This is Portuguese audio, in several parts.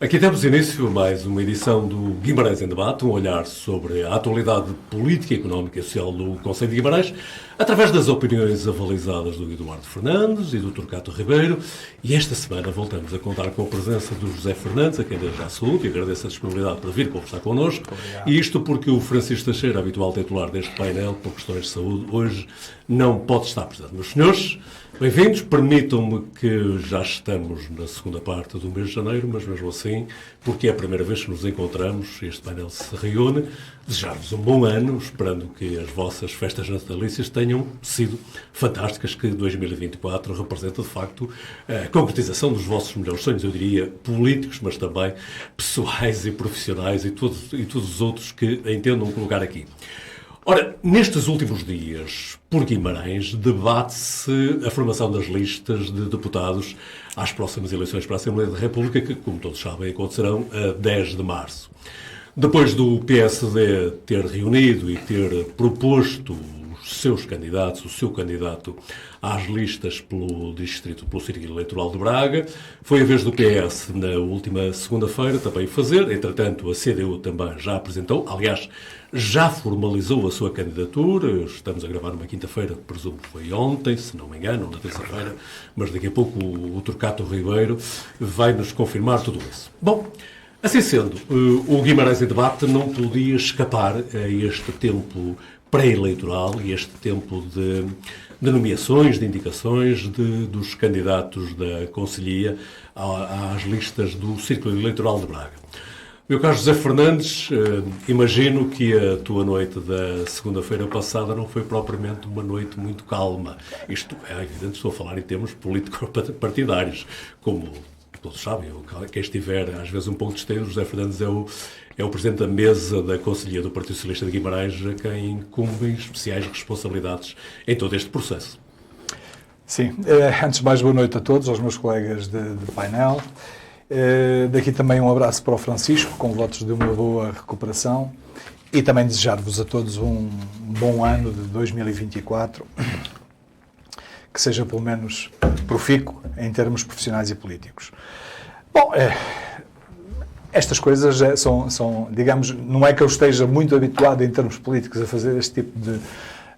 Aqui temos início a mais uma edição do Guimarães em Debate, um olhar sobre a atualidade política, económica e social do Concelho de Guimarães, através das opiniões avalizadas do Eduardo Fernandes e do Torquato Ribeiro. E esta semana voltamos a contar com a presença do José Fernandes, a quem desde já saúde e agradeço a disponibilidade para vir conversar connosco. Obrigado. E isto porque o Francisco Teixeira, habitual titular deste painel por questões de saúde, hoje não pode estar presente. Meus senhores, bem-vindos. Permitam-me que já estamos na segunda parte do mês de janeiro, mas mesmo assim, porque é a primeira vez que nos encontramos, este painel se reúne, desejar-vos um bom ano, esperando que as vossas festas natalícias tenham sido fantásticas, que 2024 representa, de facto, a concretização dos vossos melhores sonhos, eu diria, políticos, mas também pessoais e profissionais e todos os outros que entendam colocar aqui. Ora, nestes últimos dias, por Guimarães, debate-se a formação das listas de deputados às próximas eleições para a Assembleia da República, que, como todos sabem, acontecerão a 10 de março. Depois do PSD ter reunido e ter proposto os seus candidatos, o seu candidato às listas pelo Círculo Eleitoral de Braga, foi a vez do PS na última segunda-feira também fazer. Entretanto, a CDU também já apresentou, aliás, já formalizou a sua candidatura. Estamos a gravar numa quinta-feira, presumo que foi ontem, se não me engano, ou na terça-feira, mas daqui a pouco o Torquato Ribeiro vai-nos confirmar tudo isso. Bom, assim sendo, o Guimarães em Debate não podia escapar a este tempo pré-eleitoral e este tempo de nomeações, de indicações dos candidatos da Conselhia às listas do Círculo Eleitoral de Braga. Meu caro José Fernandes, imagino que a tua noite da segunda-feira passada não foi propriamente uma noite muito calma. Isto é evidente, estou a falar em termos político-partidários. Como todos sabem, quem estiver às vezes um pouco distraído, José Fernandes é o presidente da mesa da Conselhia do Partido Socialista de Guimarães, a quem incumbem especiais responsabilidades em todo este processo. Sim, antes de mais, boa noite a todos, aos meus colegas de painel. Daqui também um abraço para o Francisco, com votos de uma boa recuperação, e também desejar-vos a todos um bom ano de 2024, que seja pelo menos profícuo em termos profissionais e políticos. Bom, estas coisas são, digamos, não é que eu esteja muito habituado em termos políticos a fazer este tipo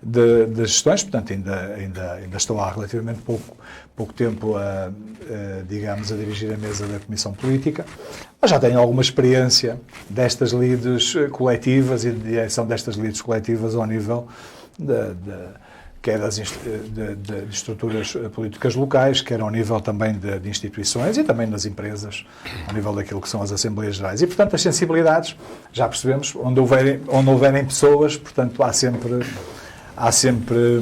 de gestões, portanto ainda estou há relativamente pouco tempo digamos, a dirigir a mesa da Comissão Política, mas já tenho alguma experiência destas lides coletivas e de direção destas lides coletivas ao nível quer de estruturas políticas locais, quer ao nível também de instituições e também das empresas, ao nível daquilo que são as Assembleias Gerais. E, portanto, as sensibilidades, já percebemos, onde houverem pessoas, portanto, há sempre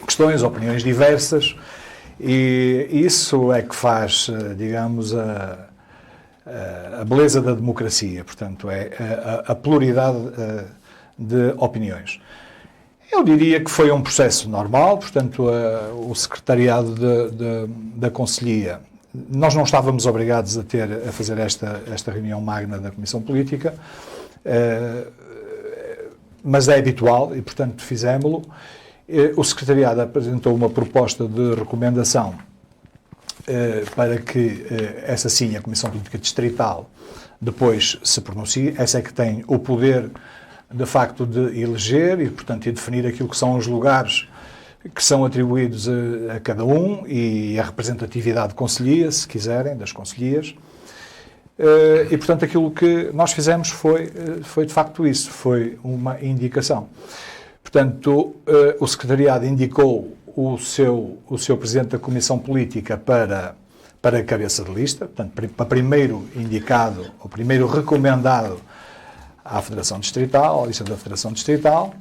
questões, opiniões diversas, e isso é que faz, digamos, a beleza da democracia, portanto, é a pluralidade de opiniões. Eu diria que foi um processo normal, portanto, o secretariado da Conselhia, nós não estávamos obrigados a fazer esta reunião magna da Comissão Política, mas é habitual e, portanto, fizemos-lo. O secretariado apresentou uma proposta de recomendação para que essa sim, a Comissão Política Distrital, depois se pronuncie. Essa é que tem o poder, de facto, de eleger e, portanto, de definir aquilo que são os lugares que são atribuídos a cada um e a representatividade de conselhia, se quiserem, das conselhias. E, portanto, aquilo que nós fizemos foi de facto isso, foi uma indicação. Portanto, o secretariado indicou o seu presidente da Comissão Política para a cabeça de lista, portanto, para primeiro indicado, ou primeiro recomendado à Federação Distrital, à lista da Federação Distrital.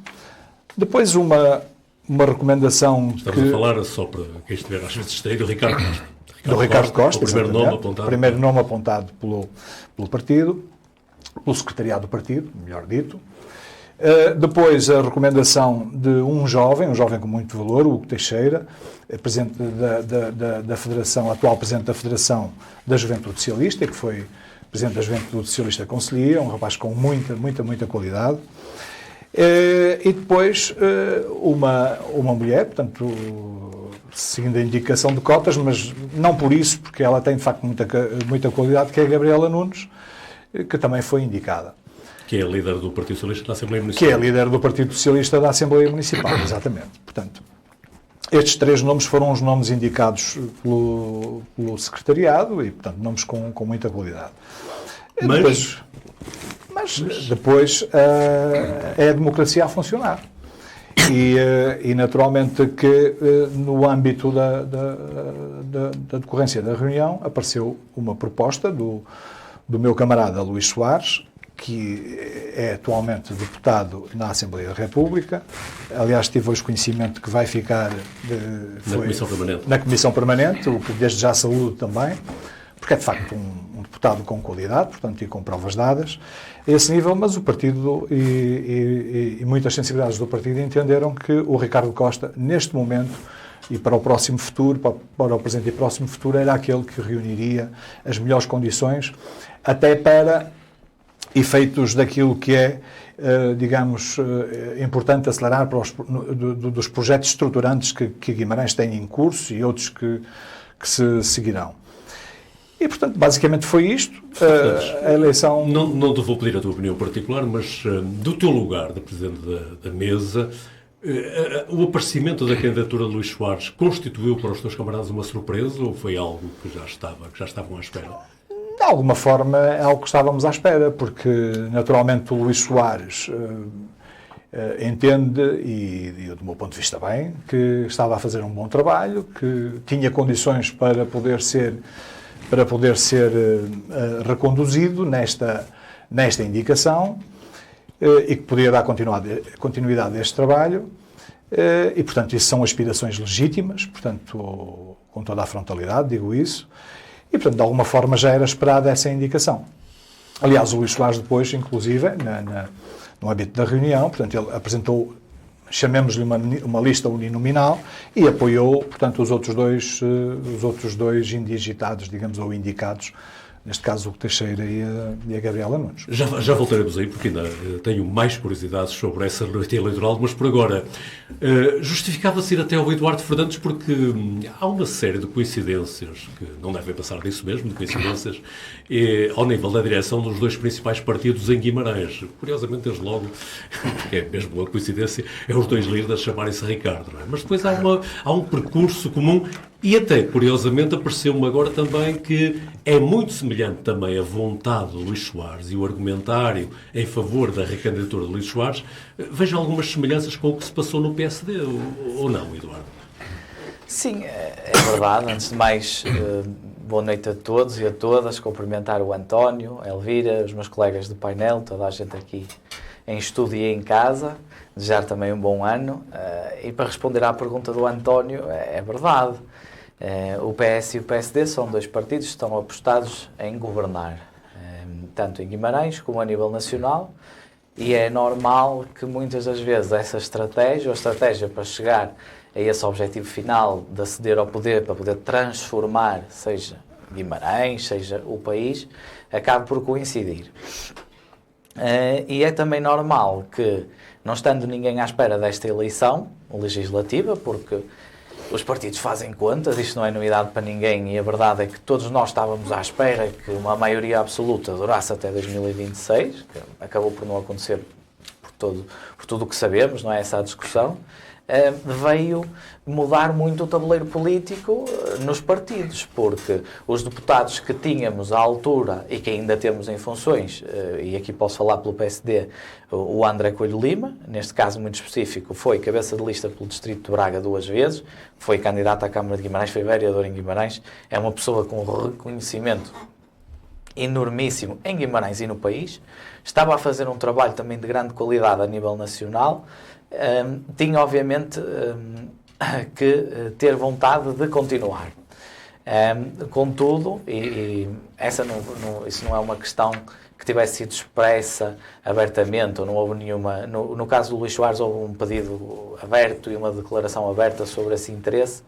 Depois uma recomendação Estamos a falar, só para quem estiver às vezes distraído, do Ricardo Costa. Do Ricardo Costa, o primeiro nome apontado. Primeiro nome apontado pelo partido, pelo secretariado do partido, melhor dito. Depois a recomendação de um jovem com muito valor, o Hugo Teixeira, presidente da Federação, atual presidente da Federação da Juventude Socialista, que foi presidente da Juventude Socialista Conselhia, um rapaz com muita qualidade. E depois uma mulher, portanto, seguindo a indicação de cotas, mas não por isso, porque ela tem de facto muita qualidade, que é a Gabriela Nunes, que também foi indicada. Que é a líder do Partido Socialista da Assembleia Municipal. Que é a líder do Partido Socialista da Assembleia Municipal, exatamente. Portanto, estes 3 nomes foram os nomes indicados pelo secretariado e, portanto, nomes com muita qualidade. Mas depois é a democracia a funcionar. E naturalmente que no âmbito da decorrência da reunião apareceu uma proposta do meu camarada Luís Soares, que é atualmente deputado na Assembleia da República. Aliás, tive hoje conhecimento que vai ficar na Comissão Permanente, o que desde já saúdo também, porque é de facto um deputado com qualidade, portanto, e com provas dadas a esse nível, mas o partido e muitas sensibilidades do partido entenderam que o Ricardo Costa, neste momento, e para o próximo futuro, para o presente e próximo futuro, era aquele que reuniria as melhores condições, até para efeitos daquilo que é, digamos, importante acelerar dos projetos estruturantes que Guimarães tem em curso e outros que se seguirão. E, portanto, basicamente foi isto. A eleição... Não te vou pedir a tua opinião particular, mas do teu lugar de Presidente da Mesa, o aparecimento da candidatura de Luís Soares constituiu para os teus camaradas uma surpresa ou foi algo que já estavam à espera? De alguma forma é algo que estávamos à espera, porque naturalmente o Luís Soares entende, e do meu ponto de vista bem, que estava a fazer um bom trabalho, que tinha condições para poder ser reconduzido nesta indicação e que podia dar continuidade a este trabalho e, portanto, isso são aspirações legítimas, portanto, com toda a frontalidade, digo isso. E, portanto, de alguma forma já era esperada essa indicação. Aliás, o Luís Soares depois, inclusive, no âmbito da reunião, portanto, ele apresentou, chamemos-lhe uma lista uninominal e apoiou, portanto, os outros dois indigitados, digamos, ou indicados, neste caso o Teixeira e a Gabriela Nunes. Já voltaremos aí, porque ainda tenho mais curiosidades sobre essa noite eleitoral, mas por agora justificava-se ir até ao Eduardo Fernandes porque há uma série de coincidências, que não devem passar disso mesmo, de coincidências, ao nível da direção dos 2 principais partidos em Guimarães. Curiosamente, desde logo, porque é mesmo uma coincidência, é os 2 líderes chamarem-se Ricardo, não é? Mas depois há um percurso comum. E até, curiosamente, apareceu-me agora também que é muito semelhante também a vontade de Luís Soares e o argumentário em favor da recandidatura de Luís Soares. Vejo algumas semelhanças com o que se passou no PSD, ou não, Eduardo? Sim, é verdade. Antes de mais, boa noite a todos e a todas. Cumprimentar o António, a Elvira, os meus colegas de painel, toda a gente aqui em estúdio e em casa. Desejar também um bom ano. E para responder à pergunta do António, é verdade. O PS e o PSD são 2 partidos que estão apostados em governar, tanto em Guimarães como a nível nacional, e é normal que muitas das vezes essa estratégia, ou estratégia para chegar a esse objetivo final de aceder ao poder, para poder transformar, seja Guimarães, seja o país, acabe por coincidir. E é também normal que, não estando ninguém à espera desta eleição legislativa, porque os partidos fazem contas, isto não é novidade para ninguém e a verdade é que todos nós estávamos à espera que uma maioria absoluta durasse até 2026, que acabou por não acontecer por tudo o que sabemos, não é essa a discussão, veio mudar muito o tabuleiro político nos partidos, porque os deputados que tínhamos à altura e que ainda temos em funções, e aqui posso falar pelo PSD, o André Coelho Lima, neste caso muito específico, foi cabeça de lista pelo Distrito de Braga 2 vezes, foi candidato à Câmara de Guimarães, foi vereador em Guimarães, é uma pessoa com reconhecimento enormíssimo em Guimarães e no país, estava a fazer um trabalho também de grande qualidade a nível nacional, tinha obviamente que ter vontade de continuar. Contudo, isso não é uma questão que tivesse sido expressa abertamente, ou não houve nenhuma... No caso do Luís Soares houve um pedido aberto e uma declaração aberta sobre esse interesse.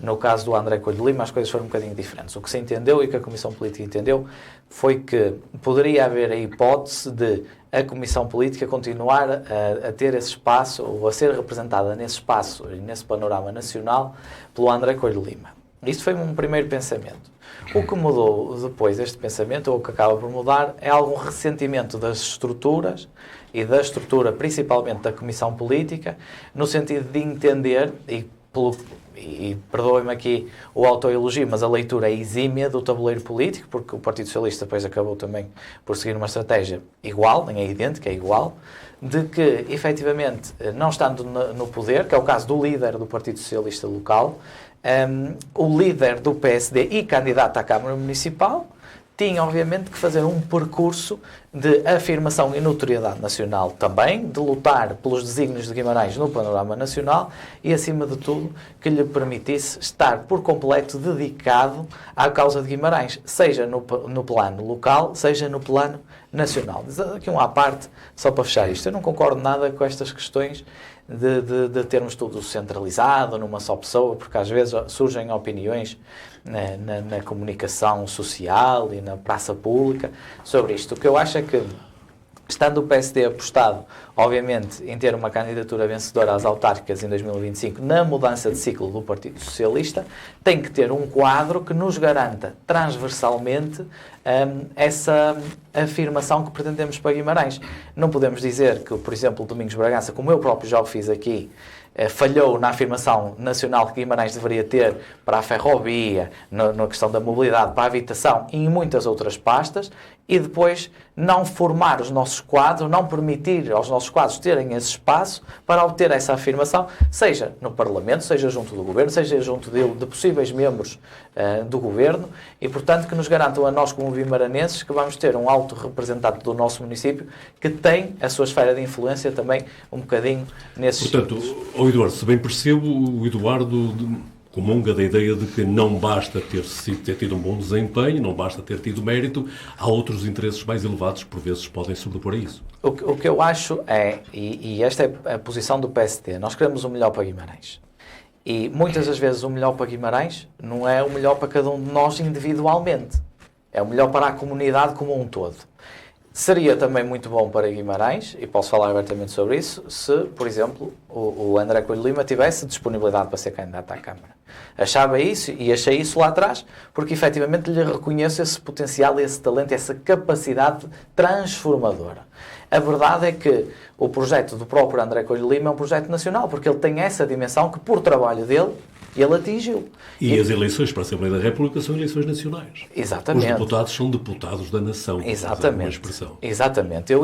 No caso do André Coelho Lima as coisas foram um bocadinho diferentes. O que se entendeu e que a Comissão Política entendeu foi que poderia haver a hipótese de a Comissão Política continuar a ter esse espaço, ou a ser representada nesse espaço e nesse panorama nacional pelo André Coelho Lima. Isto foi um primeiro pensamento. O que mudou depois deste pensamento, ou o que acaba por mudar, é algum ressentimento das estruturas e da estrutura principalmente da Comissão Política, no sentido de entender, e perdoem-me aqui o autoelogio, mas a leitura é exímia do tabuleiro político, porque o Partido Socialista depois acabou também por seguir uma estratégia igual, nem é idêntica, é igual, de que, efetivamente, não estando no poder, que é o caso do líder do Partido Socialista local, o líder do PSD e candidato à Câmara Municipal tinha, obviamente, que fazer um percurso de afirmação e notoriedade nacional também, de lutar pelos desígnios de Guimarães no panorama nacional e, acima de tudo, que lhe permitisse estar por completo dedicado à causa de Guimarães, seja no plano local, seja no plano nacional. Aqui à parte, só para fechar isto, eu não concordo nada com estas questões de termos tudo centralizado numa só pessoa, porque às vezes surgem opiniões na comunicação social e na praça pública sobre isto. O que eu acho é que, estando o PSD apostado, obviamente, em ter uma candidatura vencedora às autárquicas em 2025, na mudança de ciclo do Partido Socialista, tem que ter um quadro que nos garanta transversalmente essa afirmação que pretendemos para Guimarães. Não podemos dizer que, por exemplo, Domingos Bragança, como eu próprio já o fiz aqui, falhou na afirmação nacional que Guimarães deveria ter para a ferrovia, na questão da mobilidade, para a habitação e em muitas outras pastas, e depois não formar os nossos quadros, não permitir aos nossos quadros terem esse espaço para obter essa afirmação, seja no Parlamento, seja junto do Governo, seja junto de possíveis membros do Governo, e portanto que nos garantam a nós como vimaranenses que vamos ter um alto representante do nosso município que tem a sua esfera de influência também um bocadinho nesses... Portanto, Eduardo, se bem percebo, o Eduardo comunga da ideia de que não basta ter tido um bom desempenho, não basta ter tido mérito, há outros interesses mais elevados que por vezes podem sobrepor a isso. O que eu acho é, e esta é a posição do PSD, nós queremos o melhor para Guimarães. E muitas das vezes o melhor para Guimarães não é o melhor para cada um de nós individualmente. É o melhor para a comunidade como um todo. Seria também muito bom para Guimarães, e posso falar abertamente sobre isso, se, por exemplo, o André Coelho Lima tivesse disponibilidade para ser candidato à Câmara. Achava isso e achei isso lá atrás, porque efetivamente lhe reconheço esse potencial, esse talento, essa capacidade transformadora. A verdade é que o projeto do próprio André Coelho Lima é um projeto nacional, porque ele tem essa dimensão que, por trabalho dele, ele atingiu. E as eleições para a Assembleia da República são eleições nacionais. Exatamente. Os deputados são deputados da nação. Exatamente. Exatamente. Eu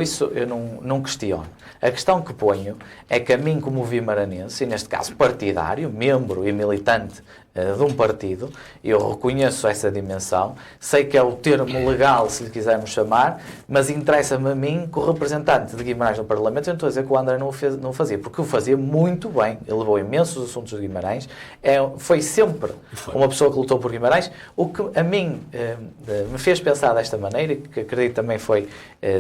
não questiono. A questão que ponho é que a mim, como vimaranense, e neste caso partidário, membro e militante de um partido, eu reconheço essa dimensão, sei que é o termo legal, se lhe quisermos chamar, mas interessa-me a mim, que o representante de Guimarães no Parlamento, eu não estou a dizer que o André não fazia, porque o fazia muito bem, ele levou imensos assuntos de Guimarães, foi sempre uma pessoa que lutou por Guimarães. O que a mim me fez pensar desta maneira, que acredito também foi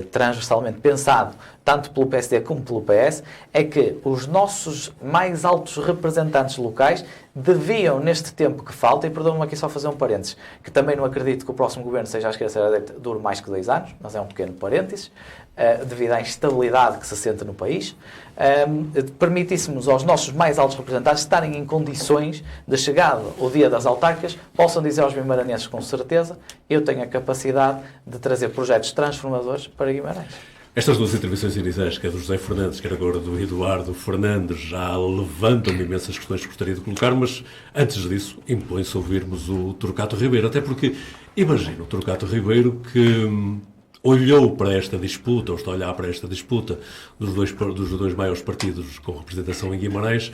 transversalmente pensado, tanto pelo PSD como pelo PS, é que os nossos mais altos representantes locais deviam, neste tempo que falta, e perdoam-me aqui só fazer um parênteses, que também não acredito que o próximo governo, seja à esquerda, seja à direita, dure mais que 2 anos, mas é um pequeno parênteses, devido à instabilidade que se sente no país, permitíssemos aos nossos mais altos representantes estarem em condições de, chegado o dia das autárquicas, possam dizer aos vimaranenses com certeza, eu tenho a capacidade de trazer projetos transformadores para Guimarães. Estas duas intervenções iniciais, quer do José Fernandes, quer agora do Eduardo Fernandes, já levantam imensas questões que gostaria de colocar, mas antes disso, impõe-se ouvirmos o Torquato Ribeiro, até porque imagino o Torquato Ribeiro que olhou para esta disputa, ou está a olhar para esta disputa dos dois maiores partidos com representação em Guimarães,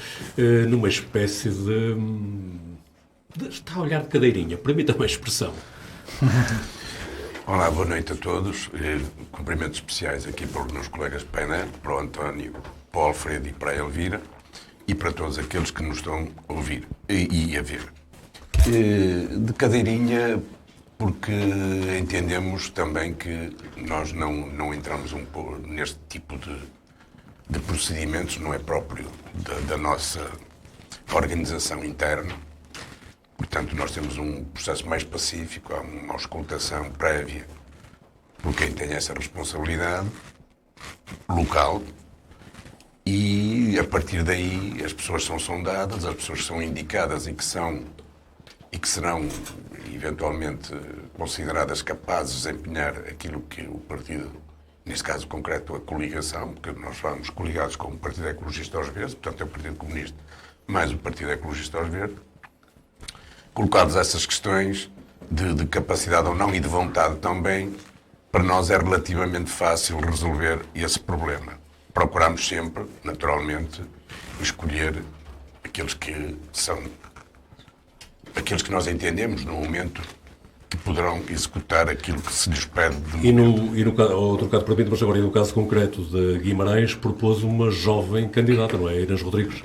numa espécie de está a olhar de cadeirinha, permita-me a expressão. Olá, boa noite a todos. Cumprimentos especiais aqui para os meus colegas de painel, para o António, para o Alfredo e para a Elvira, e para todos aqueles que nos estão a ouvir e a ver. De cadeirinha, porque entendemos também que nós não entramos neste tipo de procedimentos, não é próprio da nossa organização interna. Portanto, nós temos um processo mais pacífico, há uma auscultação prévia por quem tem essa responsabilidade local e, a partir daí, as pessoas são sondadas, as pessoas são indicadas e que serão, eventualmente, consideradas capazes de desempenhar aquilo que o partido, neste caso concreto, a coligação, porque nós vamos coligados com o Partido Ecologista aos Verdes, portanto é o Partido Comunista mais o Partido Ecologista aos Verdes, colocados essas questões de capacidade ou não e de vontade também, para nós é relativamente fácil resolver esse problema. Procuramos sempre, naturalmente, escolher aqueles que nós entendemos no momento que poderão executar aquilo que se lhes pede de outro caso, permite, mas agora, e no caso concreto de Guimarães, propôs uma jovem candidata, não é? Inês Rodrigues.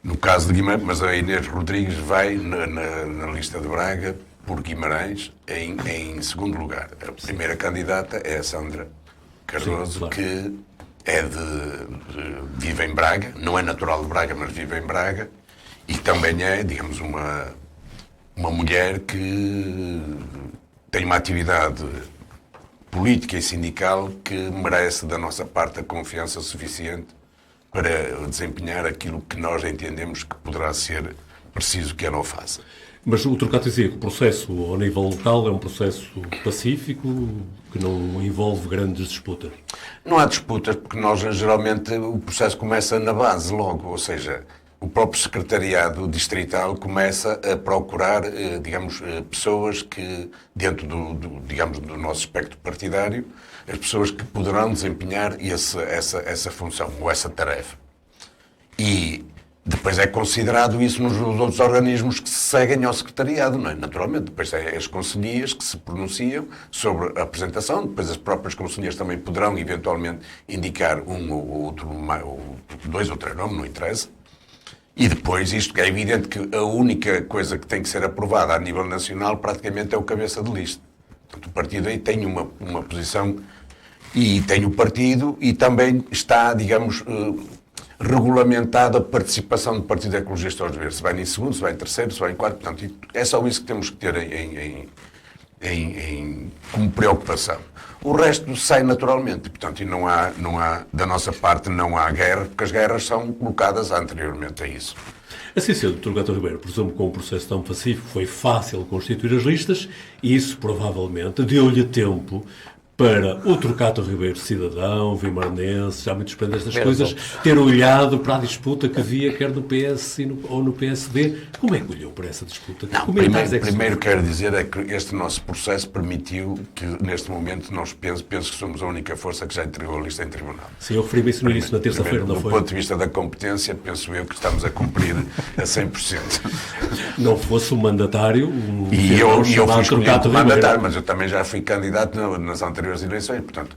No caso de Guimarães, mas a Inês Rodrigues vai na lista de Braga por Guimarães em segundo lugar. A primeira candidata é a Sandra Cardoso, sim, claro, que vive em Braga, não é natural de Braga, mas vive em Braga, e também é, digamos, uma mulher que tem uma atividade política e sindical que merece da nossa parte a confiança suficiente para desempenhar aquilo que nós entendemos que poderá ser preciso que ela o faça. Mas o Turcato dizia que o processo ao nível local é um processo pacífico, que não envolve grandes disputas. Não há disputas, porque nós, geralmente, o processo começa na base logo, ou seja, o próprio secretariado distrital começa a procurar, digamos, pessoas que, dentro do nosso espectro partidário, as pessoas que poderão desempenhar essa função, ou essa tarefa. E depois é considerado isso nos outros organismos que se seguem ao secretariado, não é? Naturalmente, depois é as conselhias que se pronunciam sobre a apresentação, depois as próprias conselhias também poderão, eventualmente, indicar um ou outro, ou dois ou três nomes, não interessa. E depois, isto é evidente que a única coisa que tem que ser aprovada a nível nacional praticamente é o cabeça de lista. Portanto, o partido aí tem uma posição e tem o partido e também está, digamos, regulamentada a participação do Partido Ecologista aos Verdes. Se vai em segundo, se vai em terceiro, se vai em quarto. Portanto, é só isso que temos que ter como preocupação. O resto sai naturalmente. Portanto, e não há, da nossa parte, não há guerra, porque as guerras são colocadas anteriormente a isso. Assim sendo, Dr. Gato Ribeiro, presumo que com um processo tão pacífico foi fácil constituir as listas e isso provavelmente deu-lhe tempo para o Turcato Ribeiro, cidadão, vimarnense, já muito despende destas coisas, ter olhado para a disputa que havia, quer no PS ou no PSD. Como é que olhou para essa disputa? Não, primeiro quero dizer é que este nosso processo permitiu que, neste momento, nós penso que somos a única força que já entregou a lista em tribunal. Sim, eu referi-me isso no início, na terça-feira, não foi? Do ponto de vista da competência, penso eu que estamos a cumprir a 100%. Não fosse um mandatário, e eu fui escolhido mandatário, mas eu também já fui candidato nas anteriores eleições, portanto,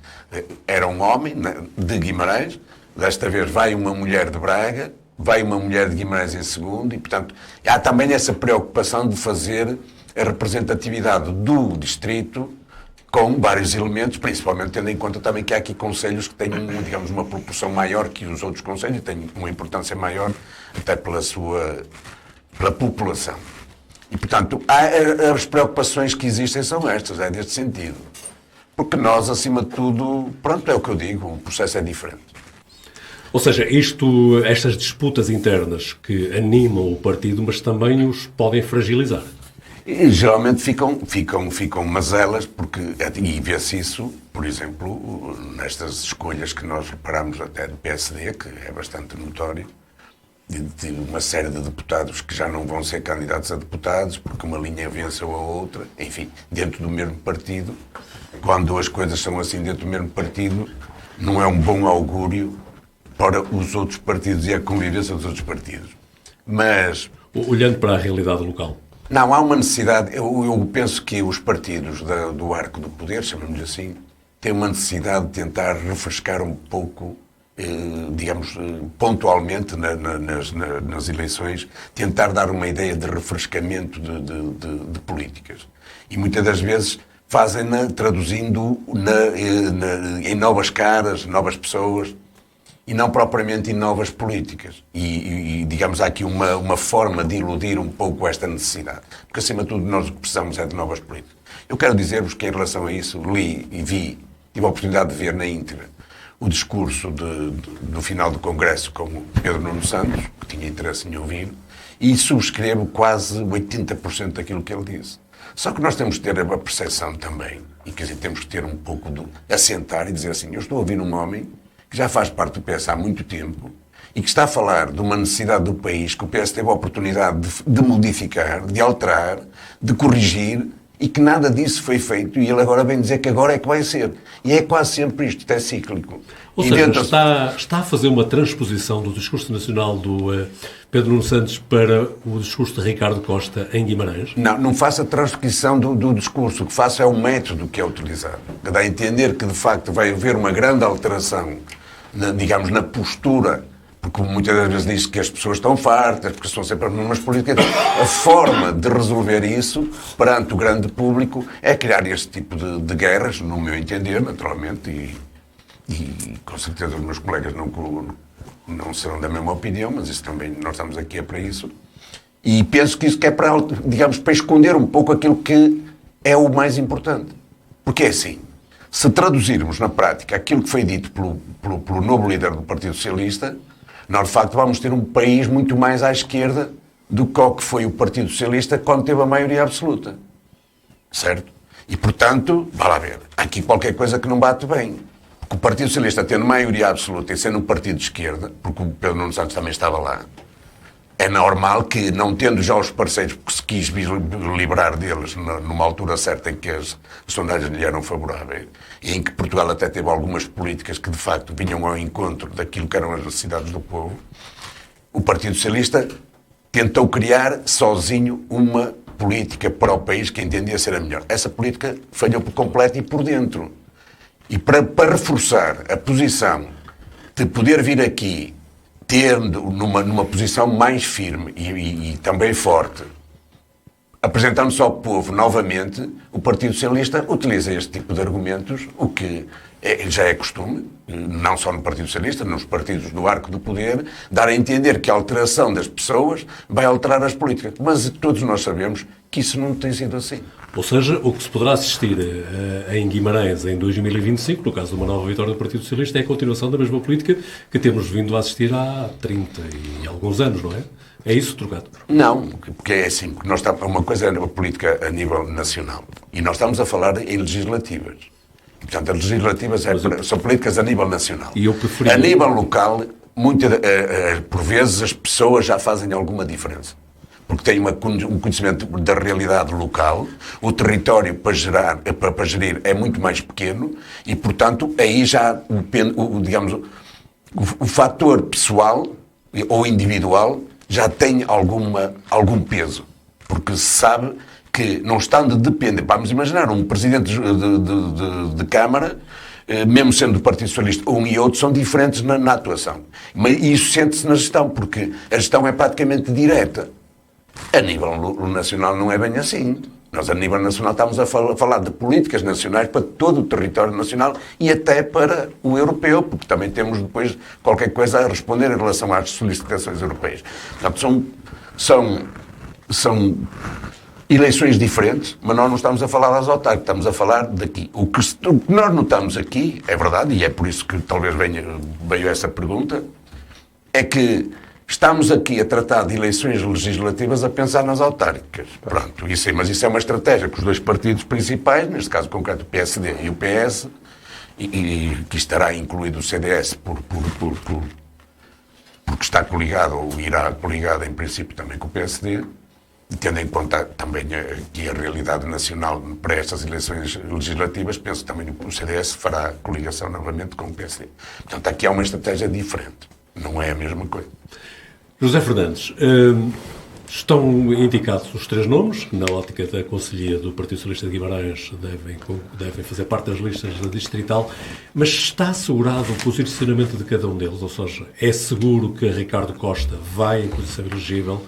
era um homem de Guimarães, desta vez vai uma mulher de Braga, vai uma mulher de Guimarães em segundo, e, portanto, há também essa preocupação de fazer a representatividade do distrito com vários elementos, principalmente tendo em conta também que há aqui concelhos que têm, digamos, uma proporção maior que os outros concelhos, e têm uma importância maior até pela população. E, portanto, as preocupações que existem são estas, é deste sentido. Porque nós, acima de tudo, pronto, é o que eu digo, o processo é diferente. Ou seja, estas disputas internas que animam o partido, mas também os podem fragilizar. E, geralmente ficam mazelas, e vê-se isso, por exemplo, nestas escolhas que nós reparamos até do PSD, que é bastante notório, de uma série de deputados que já não vão ser candidatos a deputados, porque uma linha venceu a outra, enfim, dentro do mesmo partido. Quando as coisas são assim dentro do mesmo partido, não é um bom augúrio para os outros partidos e a convivência dos outros partidos. Mas, olhando para a realidade local, não, há uma necessidade. Eu penso que os partidos do arco do poder, chamamos-lhe assim, têm uma necessidade de tentar refrescar um pouco, digamos, pontualmente nas eleições, tentar dar uma ideia de refrescamento de políticas. E muitas das vezes fazem-na traduzindo em novas caras, novas pessoas, e não propriamente em novas políticas. E digamos, há aqui uma forma de iludir um pouco esta necessidade. Porque, acima de tudo, nós o que precisamos é de novas políticas. Eu quero dizer-vos que, em relação a isso, li e tive a oportunidade de ver na íntegra o discurso do final do Congresso com o Pedro Nuno Santos, que tinha interesse em ouvir, e subscrevo quase 80% daquilo que ele disse. Só que nós temos que ter a percepção também, e quer dizer, temos que ter um pouco de assentar e dizer assim, eu estou a ouvir um homem que já faz parte do PS há muito tempo e que está a falar de uma necessidade do país que o PS teve a oportunidade de modificar, de alterar, de corrigir, e que nada disso foi feito, e ele agora vem dizer que agora é que vai ser. E é quase sempre isto é cíclico. Ou seja, está a fazer uma transposição do discurso nacional do Pedro Nuno Santos para o discurso de Ricardo Costa em Guimarães? Não faço a transposição do discurso. O que faço é o método que é utilizado. Que dá a entender que, de facto, vai haver uma grande alteração, digamos, na postura, porque muitas das vezes diz que as pessoas estão fartas, porque estão sempre as mesmas políticas. A forma de resolver isso perante o grande público é criar este tipo de guerras, no meu entender, naturalmente, e com certeza os meus colegas não serão da mesma opinião, mas isso também, nós estamos aqui para isso. E penso que isso que é para, digamos, para esconder um pouco aquilo que é o mais importante. Porque é assim, se traduzirmos na prática aquilo que foi dito pelo novo líder do Partido Socialista, nós, de facto, vamos ter um país muito mais à esquerda do que o que foi o Partido Socialista quando teve a maioria absoluta. Certo? E, portanto, vá lá ver, há aqui qualquer coisa que não bate bem. Porque o Partido Socialista, tendo maioria absoluta e sendo um partido de esquerda, porque o Pedro Nuno Santos também estava lá, é normal que, não tendo já os parceiros, porque se quis liberar deles numa altura certa em que as sondagens lhe eram favoráveis, e em que Portugal até teve algumas políticas que, de facto, vinham ao encontro daquilo que eram as necessidades do povo, o Partido Socialista tentou criar sozinho uma política para o país que entendia ser a melhor. Essa política falhou por completo e por dentro. E para reforçar a posição de poder vir aqui tendo numa posição mais firme e também forte, apresentando-se ao povo novamente, o Partido Socialista utiliza este tipo de argumentos, o que já é costume, não só no Partido Socialista, nos partidos do arco do poder, dar a entender que a alteração das pessoas vai alterar as políticas. Mas todos nós sabemos que isso não tem sido assim. Ou seja, o que se poderá assistir em Guimarães em 2025, no caso de uma nova vitória do Partido Socialista, é a continuação da mesma política que temos vindo a assistir há 30 e alguns anos, não é? É isso, Trocado? Não, porque é assim, porque nós estamos, uma coisa é a política a nível nacional e nós estamos a falar em legislativas. E, portanto, as legislativas são políticas a nível nacional. E eu preferia... A nível local, por vezes as pessoas já fazem alguma diferença. Porque têm um conhecimento da realidade local, o território para gerir é muito mais pequeno e, portanto, aí já o fator pessoal ou individual já tem algum peso. Porque se sabe que, não estando dependente, vamos imaginar, um presidente de Câmara, mesmo sendo do Partido Socialista, um e outro são diferentes na atuação. Mas isso sente-se na gestão, porque a gestão é praticamente direta. A nível nacional não é bem assim. Nós, a nível nacional, estamos a falar de políticas nacionais para todo o território nacional e até para o europeu, porque também temos depois qualquer coisa a responder em relação às solicitações europeias. Portanto, são eleições diferentes, mas nós não estamos a falar das autárquicas, estamos a falar daqui. O que nós notamos aqui, é verdade, e é por isso que talvez veio essa pergunta, é que estamos aqui a tratar de eleições legislativas a pensar nas autárquicas. Pronto, mas isso é uma estratégia que os dois partidos principais, neste caso concreto o PSD e o PS, e que estará incluído o CDS porque está coligado, ou irá coligado em princípio também com o PSD, tendo em conta também aqui a realidade nacional para estas eleições legislativas, penso que também o CDS fará coligação novamente com o PSD. Portanto, aqui há uma estratégia diferente. Não é a mesma coisa. José Fernandes, estão indicados os três nomes, que na ótica da Conselhia do Partido Socialista de Guimarães devem fazer parte das listas da distrital, mas está assegurado o posicionamento de cada um deles? Ou seja, é seguro que Ricardo Costa vai em posição elegível,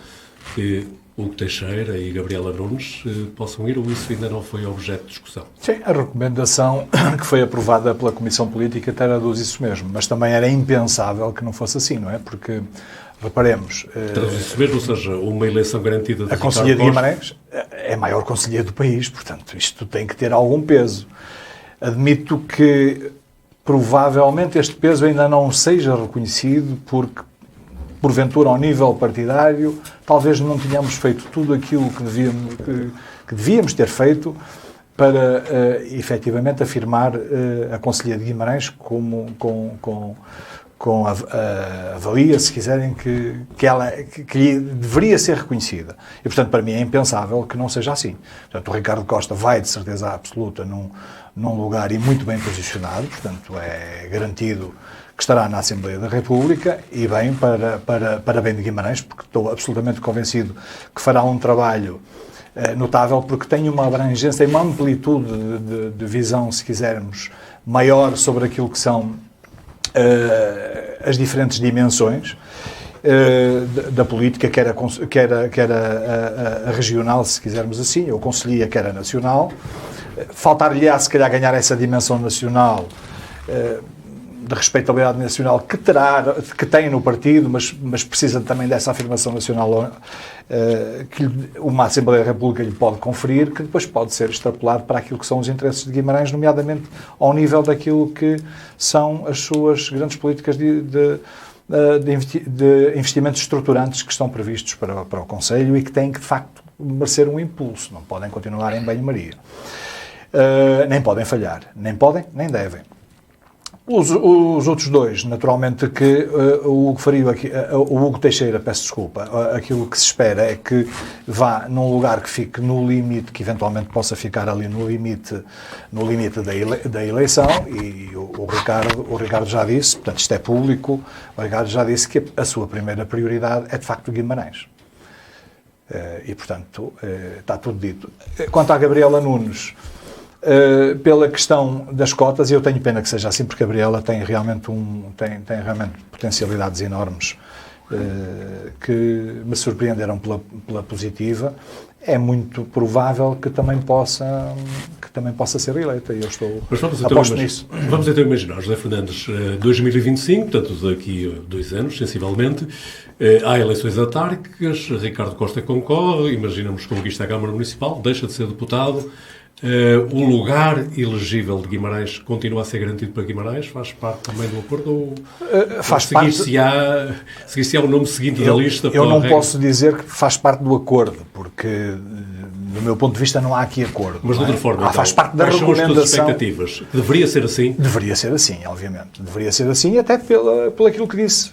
que Hugo Teixeira e Gabriela Nunes possam ir, ou isso ainda não foi objeto de discussão? Sim, a recomendação que foi aprovada pela Comissão Política traduz isso mesmo, mas também era impensável que não fosse assim, não é? Porque, reparemos... Traduz isso mesmo, ou seja, uma eleição garantida de a Conselhia de Guimarães é a maior Conselhia do país, portanto, isto tem que ter algum peso. Admito que provavelmente este peso ainda não seja reconhecido porque, porventura, ao nível partidário, talvez não tenhamos feito tudo aquilo que devíamos ter feito para, efetivamente, afirmar a Conselhia de Guimarães com a valia, se quiserem, que deveria ser reconhecida. E, portanto, para mim é impensável que não seja assim. Portanto, o Ricardo Costa vai, de certeza absoluta, num lugar e muito bem posicionado, portanto, é garantido que estará na Assembleia da República e bem para bem de Guimarães, porque estou absolutamente convencido que fará um trabalho notável, porque tem uma abrangência e uma amplitude de visão, se quisermos, maior sobre aquilo que são as diferentes dimensões da política, quer a regional, se quisermos assim, ou conselhia, quer a nacional. Faltar-lhe-á, se calhar, ganhar essa dimensão nacional, de respeitabilidade nacional que tem no partido, mas precisa também dessa afirmação nacional que uma Assembleia da República lhe pode conferir, que depois pode ser extrapolado para aquilo que são os interesses de Guimarães, nomeadamente ao nível daquilo que são as suas grandes políticas de investimentos estruturantes que estão previstos para o Conselho e que têm que, de facto, merecer um impulso. Não podem continuar em banho-maria. Nem podem falhar. Nem podem, nem devem. Os outros dois, naturalmente, que o Hugo Teixeira, peço desculpa, aquilo que se espera é que vá num lugar que fique no limite, que eventualmente possa ficar ali no limite da eleição, e o Ricardo já disse, portanto isto é público, o Ricardo já disse que a sua primeira prioridade é de facto Guimarães. E, portanto, está tudo dito. Quanto à Gabriela Nunes, pela questão das cotas, eu tenho pena que seja assim, porque a Gabriela tem realmente potencialidades enormes que me surpreenderam pela positiva. É muito provável que também possa ser eleita, e eu aposto nisso. Vamos então imaginar, José Fernandes, 2025, portanto daqui a 2 anos, sensivelmente, há eleições autárquicas, Ricardo Costa concorre, imaginamos que conquista a Câmara Municipal, deixa de ser deputado. O lugar elegível de Guimarães continua a ser garantido para Guimarães? Faz parte também do acordo? Ou seguir-se-á o nome seguinte da lista? Eu não posso dizer que faz parte do acordo, porque, do meu ponto de vista, não há aqui acordo. Mas, de outra forma, então, faz parte da quais são as recomendação. tuas expectativas? Deveria ser assim? Deveria ser assim, obviamente. Deveria ser assim, até pelo aquilo que disse.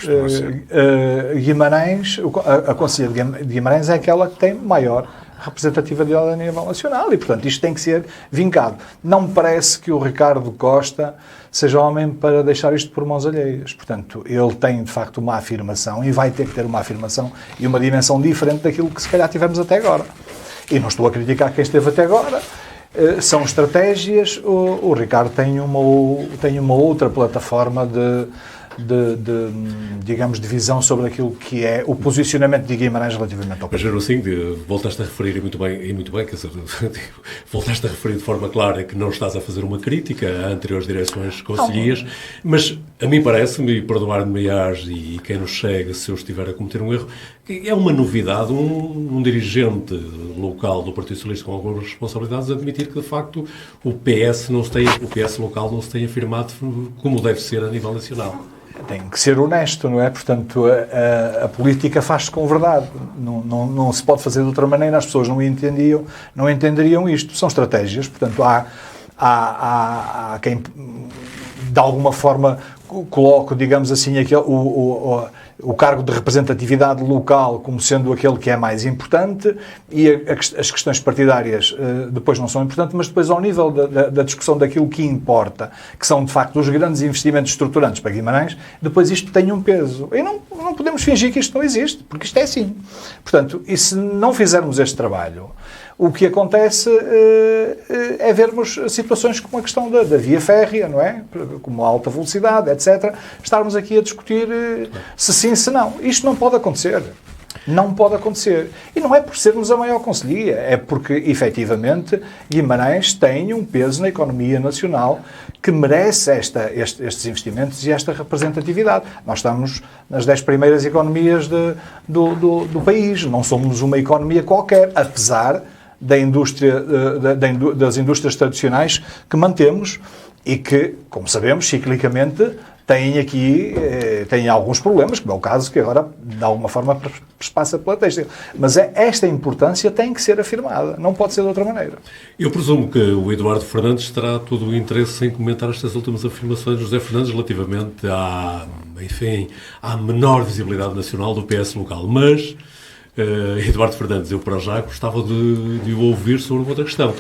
Guimarães, a Conselhia de Guimarães é aquela que tem maior representatividade a nível nacional e, portanto, isto tem que ser vincado. Não me parece que o Ricardo Costa seja homem para deixar isto por mãos alheias. Portanto, ele tem, de facto, uma afirmação e vai ter que ter uma afirmação e uma dimensão diferente daquilo que, se calhar, tivemos até agora. E não estou a criticar quem esteve até agora. São estratégias. O Ricardo tem uma outra plataforma digamos, de visão sobre aquilo que é o posicionamento de Guimarães relativamente ao país. Mas, assim, voltaste a referir, e muito bem, quer dizer, voltaste a referir de forma clara que não estás a fazer uma crítica a anteriores direções conselhias, mas a mim parece-me, e perdoar-me-ás e quem nos segue se eu estiver a cometer um erro, que é uma novidade um dirigente local do Partido Socialista com algumas responsabilidades admitir que, de facto, o PS local não se tem afirmado como deve ser a nível nacional. Tem que ser honesto, não é? Portanto, a política faz-se com verdade. Não se pode fazer de outra maneira. As pessoas não entenderiam isto. São estratégias. Portanto, há quem, de alguma forma, coloque, digamos assim, o cargo de representatividade local como sendo aquele que é mais importante e as questões partidárias depois não são importantes, mas depois ao nível da discussão daquilo que importa, que são de facto os grandes investimentos estruturantes para Guimarães, depois isto tem um peso. E não podemos fingir que isto não existe, porque isto é assim. Portanto, e se não fizermos este trabalho, o que acontece é vermos situações como a questão da via férrea, não é? Como a alta velocidade, etc. Estarmos aqui a discutir se sim, se não. Isto não pode acontecer. Não pode acontecer. E não é por sermos a maior conselhia, é porque, efetivamente, Guimarães tem um peso na economia nacional que merece estes investimentos e esta representatividade. Nós estamos nas 10 primeiras economias do país. Não somos uma economia qualquer, apesar das indústrias tradicionais que mantemos e que, como sabemos, ciclicamente têm alguns problemas, como é o caso que agora, de alguma forma, passa pela têxtil. Mas esta importância tem que ser afirmada, não pode ser de outra maneira. Eu presumo que o Eduardo Fernandes terá todo o interesse em comentar estas últimas afirmações de José Fernandes relativamente à menor visibilidade nacional do PS local. Mas, Eduardo Fernandes, eu para já gostava de o ouvir sobre uma outra questão.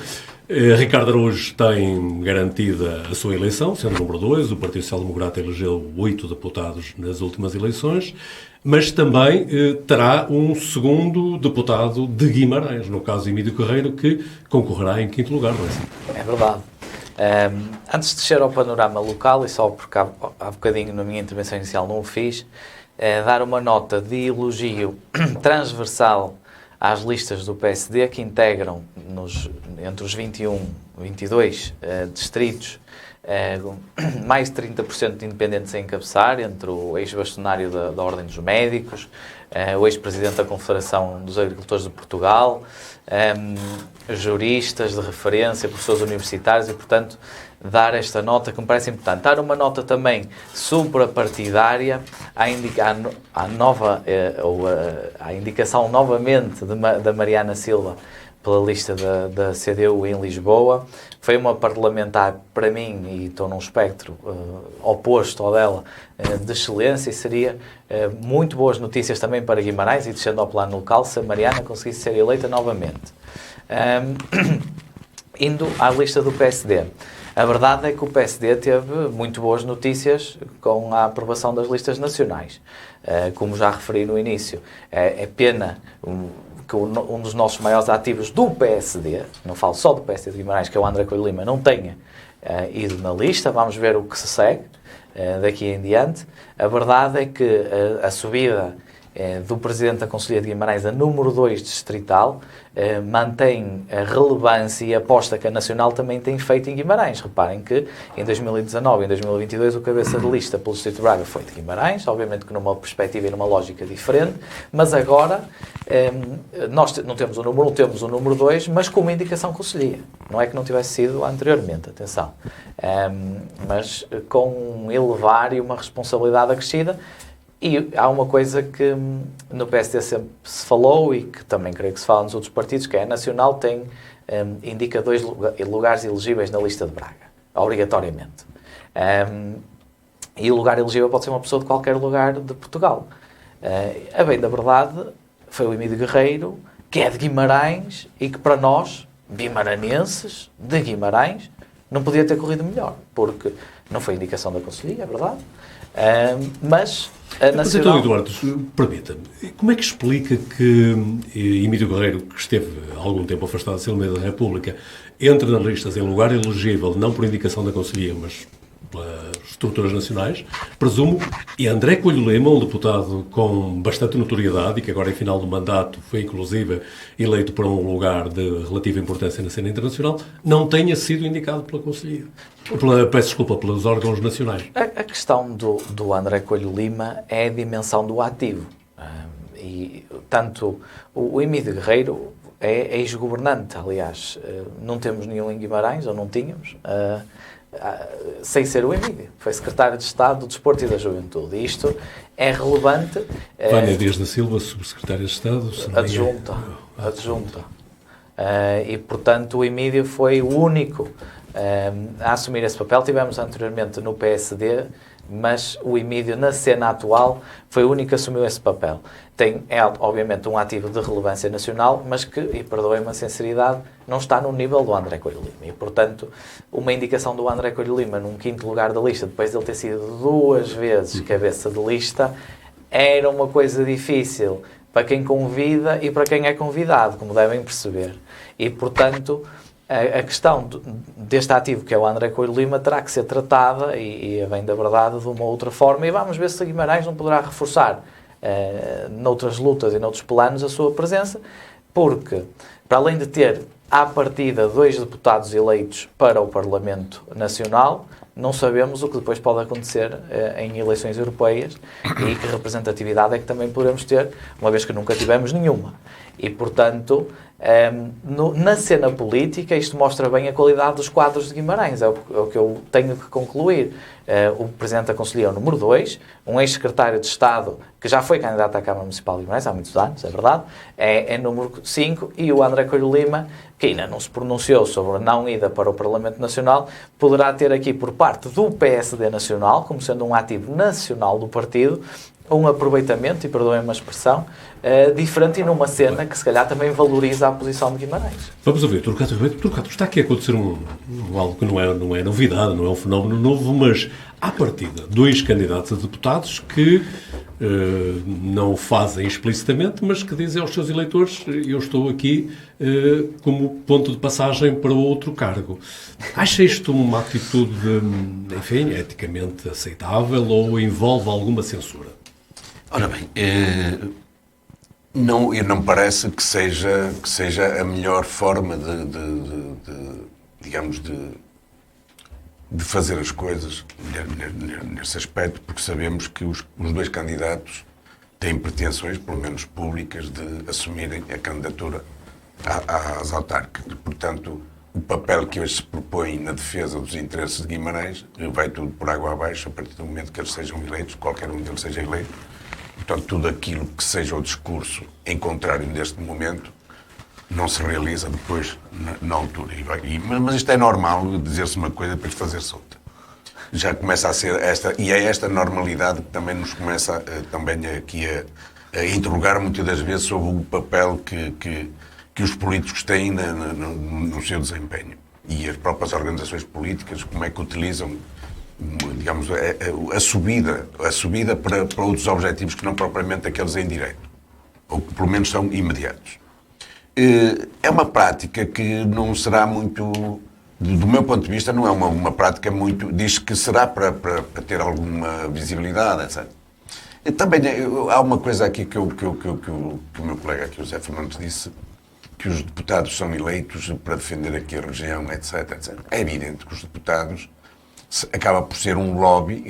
Ricardo Araújo tem garantida a sua eleição, sendo número 2. O Partido Social Democrata elegeu 8 deputados nas últimas eleições, mas também terá um segundo deputado de Guimarães, no caso Emílio Carreiro, que concorrerá em 5º lugar, não é assim? É verdade. Antes de descer ao panorama local, e só porque há bocadinho na minha intervenção inicial não o fiz, dar uma nota de elogio transversal às listas do PSD que integram entre os 22 distritos mais de 30% de independentes a encabeçar, entre o ex-bastonário da Ordem dos Médicos, o ex-presidente da Confederação dos Agricultores de Portugal, juristas de referência, professores universitários e, portanto, dar esta nota que me parece importante. Dar uma nota também suprapartidária à indicação novamente da Mariana Silva pela lista da CDU em Lisboa. Foi uma parlamentar, para mim, e estou num espectro oposto ao dela, de excelência, e seria muito boas notícias também para Guimarães, e descendo ao plano local, se a Mariana conseguisse ser eleita novamente. Indo à lista do PSD. A verdade é que o PSD teve muito boas notícias com a aprovação das listas nacionais. Como já referi no início, é pena que um dos nossos maiores ativos do PSD, não falo só do PSD de Guimarães, que é o André Coelho Lima, não tenha ido na lista. Vamos ver o que se segue daqui em diante. A verdade é que a subida do Presidente da Conselhia de Guimarães a número 2 distrital mantém a relevância e a aposta que a Nacional também tem feito em Guimarães. Reparem que em 2019 e em 2022 o cabeça de lista pelo Distrito de Braga foi de Guimarães, obviamente que numa perspectiva e numa lógica diferente, mas agora nós não temos o número 1, temos o número 2, mas com uma indicação conselhia. Não é que não tivesse sido anteriormente, atenção. Mas com um elevar e uma responsabilidade acrescida. E há uma coisa que no PSD sempre se falou e que também creio que se fala nos outros partidos, que é a Nacional indica 2 lugares elegíveis na lista de Braga, obrigatoriamente. E o lugar elegível pode ser uma pessoa de qualquer lugar de Portugal. A bem da verdade, foi o Emílio Guerreiro, que é de Guimarães e que para nós, guimaranenses de Guimarães, não podia ter corrido melhor, porque não foi indicação da Conselhia, é verdade, mas a Nacional... Mas então, Eduardo, permita-me, como é que explica que Emílio Guerreiro, que esteve há algum tempo afastado da Assembleia da República, entra nas listas em lugar elegível, não por indicação da Conselhia, mas pelas estruturas nacionais, presumo, e André Coelho Lima, um deputado com bastante notoriedade e que agora, em final do mandato, foi inclusive eleito para um lugar de relativa importância na cena internacional, não tenha sido indicado pela Conselhia. Peço desculpa, pelos órgãos nacionais. A questão do André Coelho Lima é a dimensão do ativo. E tanto o Emílio Guerreiro é ex-governante, aliás, não temos nenhum em Guimarães, ou não tínhamos, sem ser o Emílio. Foi secretário de Estado do Desporto e da Juventude. E isto é relevante. Vânia Dias da Silva, subsecretária de Estado. Adjunta. E, portanto, o Emílio foi o único a assumir esse papel. Tivemos anteriormente no PSD, mas o Emílio, na cena atual, foi o único que assumiu esse papel. É, obviamente, um ativo de relevância nacional, mas que, e perdoem-me a sinceridade, não está no nível do André Coelho Lima. E, portanto, uma indicação do André Coelho Lima num 5º lugar da lista, depois de ele ter sido 2 vezes cabeça de lista, era uma coisa difícil para quem convida e para quem é convidado, como devem perceber. E, portanto, a questão deste ativo, que é o André Coelho Lima, terá que ser tratada, e a bem da verdade, de uma outra forma, e vamos ver se a Guimarães não poderá reforçar noutras lutas e noutros planos a sua presença, porque, para além de ter, à partida, 2 deputados eleitos para o Parlamento Nacional, não sabemos o que depois pode acontecer em eleições europeias e que representatividade é que também poderemos ter, uma vez que nunca tivemos nenhuma. E, portanto, na cena política, isto mostra bem a qualidade dos quadros de Guimarães, é o que eu tenho que concluir. O Presidente da Conselhia é o número 2, um ex-secretário de Estado, que já foi candidato à Câmara Municipal de Guimarães há muitos anos, é verdade, é número 5, e o André Coelho Lima, que ainda não se pronunciou sobre a não ida para o Parlamento Nacional, poderá ter aqui por parte do PSD Nacional, como sendo um ativo nacional do partido, um aproveitamento, e perdoem-me a expressão, diferente e numa cena que se calhar também valoriza a posição de Guimarães. Vamos ouvir, Torquato Ribeiro. Torquato, está aqui a acontecer algo que não é novidade, não é um fenómeno novo, mas à partida, 2 candidatos a deputados que não o fazem explicitamente, mas que dizem aos seus eleitores: eu estou aqui como ponto de passagem para outro cargo. Acha isto uma atitude, enfim, eticamente aceitável ou envolve alguma censura? Ora bem, não me parece que seja a melhor forma de fazer as coisas nesse aspecto, porque sabemos que os 2 candidatos têm pretensões, pelo menos públicas, de assumirem a candidatura às autárquicas. Portanto, o papel que hoje se propõe na defesa dos interesses de Guimarães vai tudo por água abaixo a partir do momento que eles sejam eleitos, qualquer um deles seja eleito. Portanto, tudo aquilo que seja o discurso em contrário neste momento não se realiza depois na altura. Mas isto é normal, dizer-se uma coisa e depois fazer-se outra. Já começa a ser esta, e é esta normalidade que também nos começa também aqui a interrogar muitas das vezes sobre o papel que os políticos têm no seu desempenho. E as próprias organizações políticas, como é que utilizam, digamos, a subida para outros objetivos que não propriamente aqueles em direito, ou que pelo menos são imediatos. É uma prática que não será muito, do meu ponto de vista, não é uma prática muito, diz que será para ter alguma visibilidade, etc. E também há uma coisa aqui que o meu colega aqui, o José Fernandes, disse, que os deputados são eleitos para defender aqui a região, etc, etc. É evidente que os deputados acaba por ser um lobby,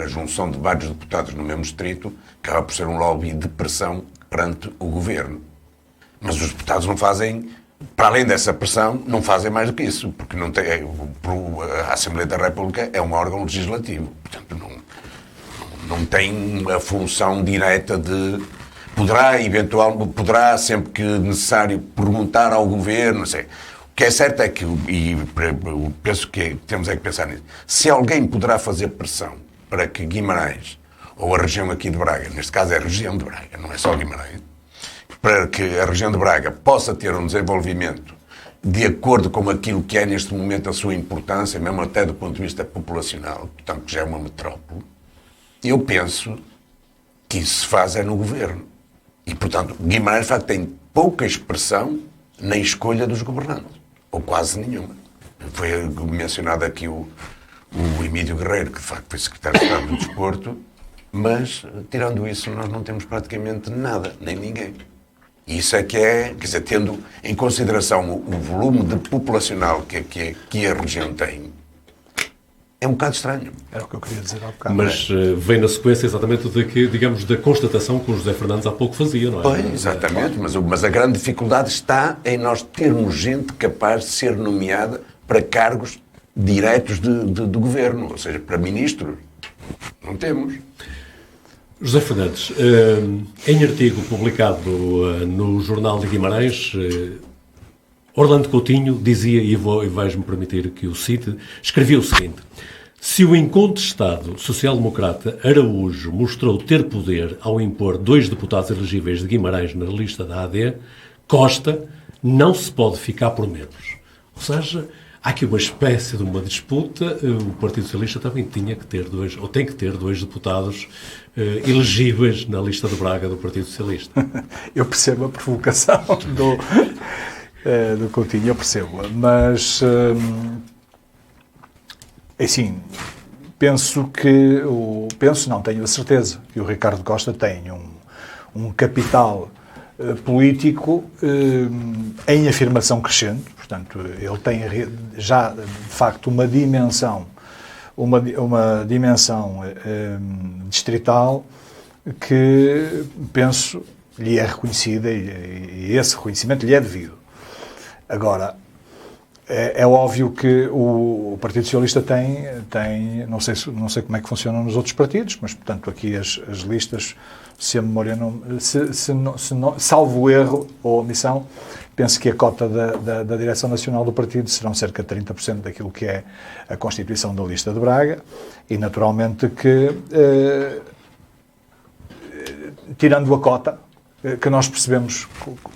a junção de vários deputados no mesmo distrito, acaba por ser um lobby de pressão perante o governo. Mas os deputados não fazem, para além dessa pressão, não fazem mais do que isso, porque não tem, a Assembleia da República é um órgão legislativo, portanto não tem a função direta de... Poderá sempre que necessário perguntar ao governo, não sei. O que é certo é que, e penso que temos é que pensar nisso, se alguém poderá fazer pressão para que Guimarães, ou a região aqui de Braga, neste caso é a região de Braga, não é só Guimarães, para que a região de Braga possa ter um desenvolvimento de acordo com aquilo que é neste momento a sua importância, mesmo até do ponto de vista populacional, portanto que já é uma metrópole, eu penso que isso se faz é no governo. E, portanto, Guimarães, de facto, tem pouca expressão na escolha dos governantes, ou quase nenhuma. Foi mencionado aqui o Emílio Guerreiro, que, de facto, foi secretário de Estado do Desporto, mas, tirando isso, nós não temos praticamente nada, nem ninguém. E isso é que é, quer dizer, tendo em consideração o volume de populacional que a região tem, é um bocado estranho. Era o que eu queria dizer há bocado. Mas vem na sequência exatamente da constatação que o José Fernandes há pouco fazia, não é? Pois, exatamente, mas a grande dificuldade está em nós termos gente capaz de ser nomeada para cargos diretos de governo, ou seja, para ministros. Não temos. José Fernandes, em artigo publicado no Jornal de Guimarães, Orlando Coutinho dizia, e vais-me permitir que o cite, escrevia o seguinte: se o incontestado social-democrata Araújo mostrou ter poder ao impor 2 deputados elegíveis de Guimarães na lista da AD, Costa não se pode ficar por menos. Ou seja, há aqui uma espécie de uma disputa. O Partido Socialista também tinha que ter 2, ou tem que ter 2 deputados elegíveis na lista de Braga do Partido Socialista. Eu percebo a provocação do Coutinho, eu percebo-a, mas assim, tenho a certeza que o Ricardo Costa tem um capital político em afirmação crescente. Portanto, ele tem já, de facto, uma dimensão distrital que, penso, lhe é reconhecida e esse reconhecimento lhe é devido. Agora, é óbvio que o Partido Socialista tem não sei como é que funciona nos outros partidos, mas, portanto, aqui as listas, se a memória não, salvo erro ou omissão, penso que a cota da Direção Nacional do Partido serão cerca de 30% daquilo que é a constituição da lista de Braga e, naturalmente, que, tirando a cota, que nós percebemos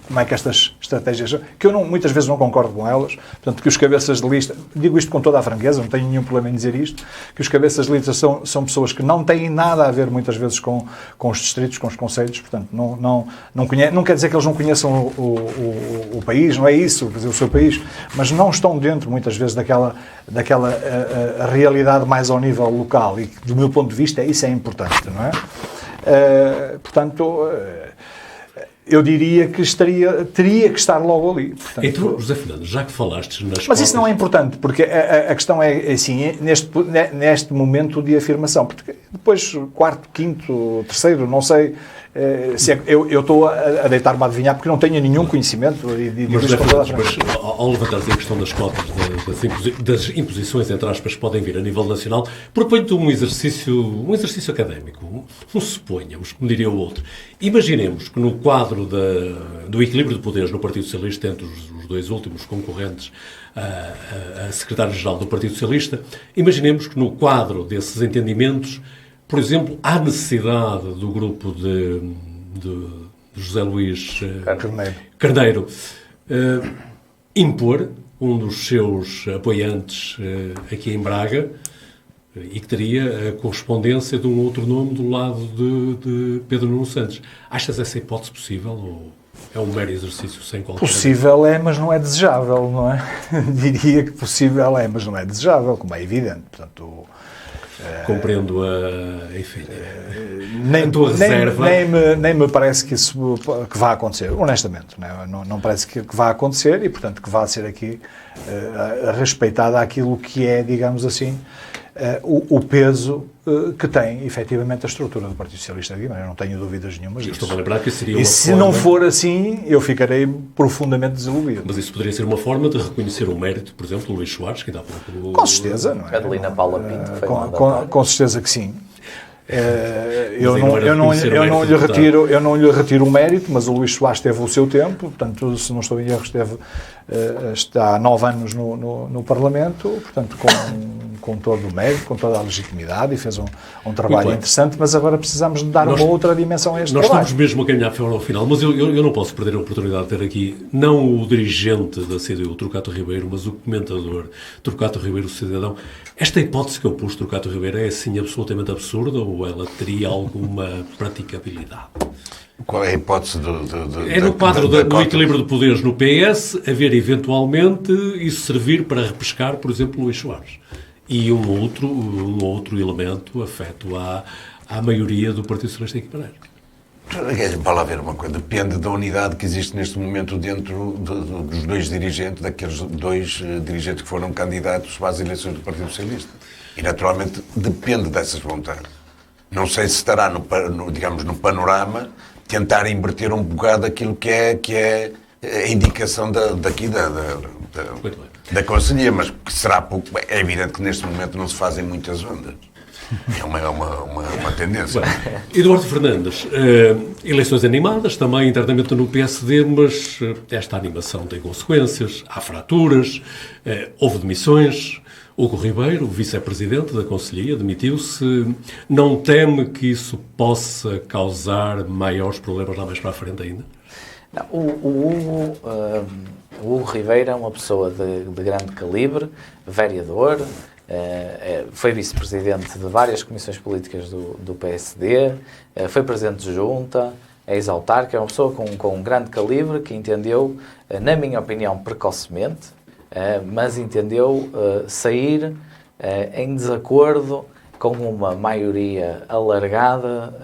como é que estas estratégias, que eu muitas vezes não concordo com elas, portanto, que os cabeças de lista, digo isto com toda a franqueza, não tenho nenhum problema em dizer isto, que os cabeças de lista são pessoas que não têm nada a ver, muitas vezes, com os distritos, com os concelhos, portanto, não quer dizer que eles não conheçam o país, não é isso, quer dizer, o seu país, mas não estão dentro, muitas vezes, daquela a realidade mais ao nível local, e, do meu ponto de vista, isso é importante, não é? Portanto, eu diria que teria que estar logo ali. Portanto, então, José Fernando, já que falaste nas mas isso não é importante, porque a questão é assim, neste momento de afirmação, porque depois, quarto, quinto, terceiro, não sei, eu estou a deitar-me a adivinhar porque não tenho nenhum conhecimento. Mas ao levantar-se a questão das cotas, das imposições, entre aspas, que podem vir a nível nacional, proponho-te um exercício académico. Não suponhamos, como diria o outro. Imaginemos que no quadro do equilíbrio de poderes no Partido Socialista entre os dois últimos concorrentes a secretário-geral do Partido Socialista, imaginemos que no quadro desses entendimentos, por exemplo, há necessidade do grupo de José Luís Carneiro impor um dos seus apoiantes aqui em Braga e que teria a correspondência de um outro nome do lado de Pedro Nuno Santos. Achas essa hipótese possível ou é um mero exercício sem qualquer... Possível é, mas não é desejável, não é? Diria que possível é, mas não é desejável, como é evidente. Portanto, compreendo enfim, a tua reserva. Nem me parece que isso que vá acontecer, honestamente. Não parece que vá acontecer e, portanto, que vá ser aqui respeitada aquilo que é, digamos assim, o peso que tem, efetivamente, a estrutura do Partido Socialista de Guimarães. Eu não tenho dúvidas nenhumas disso. Estou a lembrar que seria e se não for assim, eu ficarei profundamente desiludido. Mas isso poderia ser uma forma de reconhecer o mérito, por exemplo, do Luís Soares, que ainda há pouco... Com certeza, não é? Adelina Paula Pinto foi com certeza que sim. Eu não lhe retiro o mérito, mas o Luís Soares teve o seu tempo, portanto, se não estou em erro, está há 9 anos no Parlamento, portanto, com todo o mérito, com toda a legitimidade, e fez um trabalho interessante, mas agora precisamos de dar uma outra dimensão a este trabalho. Nós estamos mesmo a caminhar ao final, mas eu não posso perder a oportunidade de ter aqui, não o dirigente da CDU, Torquato Ribeiro, mas o comentador, Torquato Ribeiro, cidadão. Esta hipótese que eu pus, Torquato Ribeiro, é assim absolutamente absurda ou ela teria alguma praticabilidade? Qual é a hipótese é no quadro do equilíbrio de poderes no PS, haver eventualmente isso servir para repescar, por exemplo, Luís Soares. E um outro elemento afeto à maioria do Partido Socialista de Guimarães. Para lá ver uma coisa, depende da unidade que existe neste momento dentro dos dois dirigentes, daqueles dois dirigentes que foram candidatos às eleições do Partido Socialista. E, naturalmente, depende dessas vontades. Não sei se estará, no panorama, tentar inverter um bocado aquilo que é a indicação da Conselhia, mas que será pouco. É evidente que neste momento não se fazem muitas ondas. É uma tendência. Bem, Eduardo Fernandes, eleições animadas também internamente no PSD, mas esta animação tem consequências, há fraturas, houve demissões. Hugo Ribeiro, vice-presidente da Conselhia, demitiu-se. Não teme que isso possa causar maiores problemas lá mais para a frente ainda? Não, o Hugo Ribeiro é uma pessoa de grande calibre, vereador, foi vice-presidente de várias comissões políticas do PSD, foi presidente de junta, é ex-autarca, é uma pessoa com um grande calibre que entendeu, na minha opinião, precocemente, mas entendeu sair em desacordo com uma maioria alargada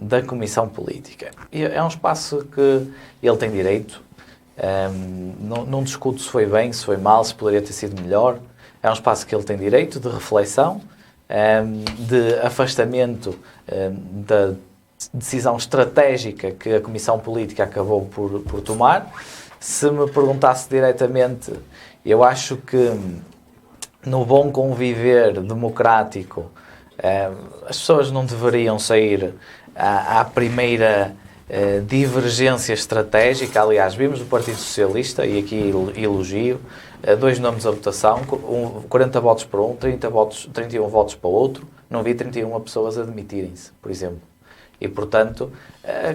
da Comissão Política. E é um espaço que ele tem direito. Não discuto se foi bem, se foi mal, se poderia ter sido melhor. É um espaço que ele tem direito de reflexão, de afastamento da decisão estratégica que a Comissão Política acabou por tomar. Se me perguntasse diretamente, eu acho que no bom conviver democrático as pessoas não deveriam sair à primeira divergência estratégica. Aliás, vimos no Partido Socialista, e aqui elogio, 2 nomes à votação, 40 votos para um, 31 votos para o outro. Não vi 31 pessoas admitirem-se, por exemplo. E, portanto,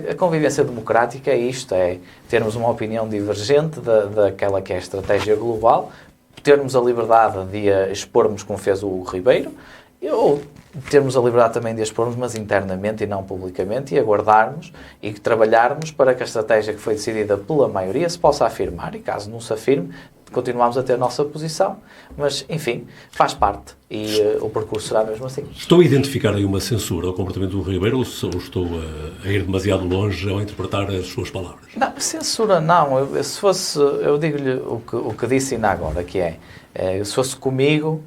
a convivência democrática é isto, é termos uma opinião divergente daquela que é a estratégia global, termos a liberdade de a expormos como fez o Ribeiro, ou termos a liberdade também de a expormos, mas internamente e não publicamente, e aguardarmos e trabalharmos para que a estratégia que foi decidida pela maioria se possa afirmar, e caso não se afirme, continuamos a ter a nossa posição, mas, enfim, faz parte, e o percurso será mesmo assim. Estou a identificar aí uma censura ao comportamento do Ribeiro, ou estou a ir demasiado longe ao interpretar as suas palavras? Não, censura não. Se fosse, eu digo-lhe o que disse ainda agora, que é, se fosse comigo,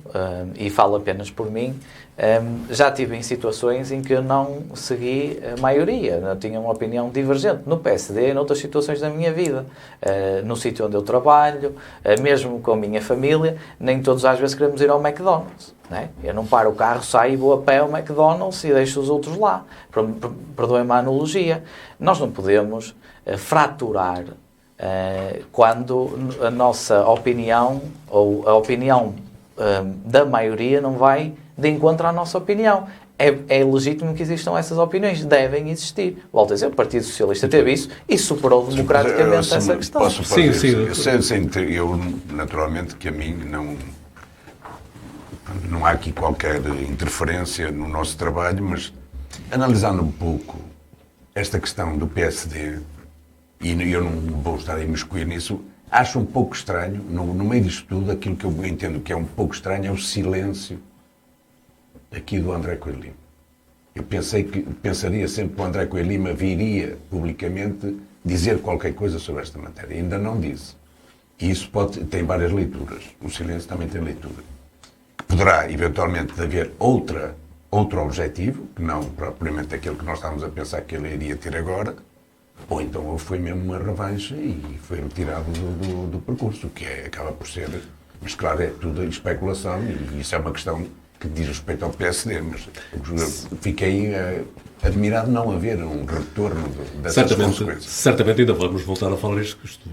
e falo apenas por mim, já estive em situações em que eu não segui a maioria, eu tinha uma opinião divergente no PSD e noutras situações da minha vida, no sítio onde eu trabalho, mesmo com a minha família, nem todos às vezes queremos ir ao McDonald's. Né? Eu não paro o carro, saio e vou a pé ao McDonald's e deixo os outros lá. Perdoem-me a analogia. Nós não podemos fraturar quando a nossa opinião ou a opinião da maioria não vai de encontro à nossa opinião. É legítimo que existam essas opiniões, devem existir. Volto a dizer, o Partido Socialista teve isso e superou democraticamente essa questão. Posso fazer sim. Eu, naturalmente, que a mim não há aqui qualquer interferência no nosso trabalho, mas analisando um pouco esta questão do PSD, e eu não vou estar a imiscuir nisso, acho um pouco estranho, no meio disto tudo, aquilo que eu entendo que é um pouco estranho é o silêncio aqui do André Coelho Lima. Eu pensaria sempre que o André Coelho Lima viria publicamente dizer qualquer coisa sobre esta matéria. Ainda não disse. E isso tem várias leituras. O silêncio também tem leitura. Poderá, eventualmente, haver outro objetivo, que não propriamente aquele que nós estávamos a pensar que ele iria ter agora, ou então foi mesmo uma revanche e foi retirado do percurso, que acaba por ser... Mas, claro, é tudo especulação e isso é uma questão que diz respeito ao PSD, mas fiquei admirado de não haver um retorno dessas consequências. Certamente ainda vamos voltar a falar isto, que isto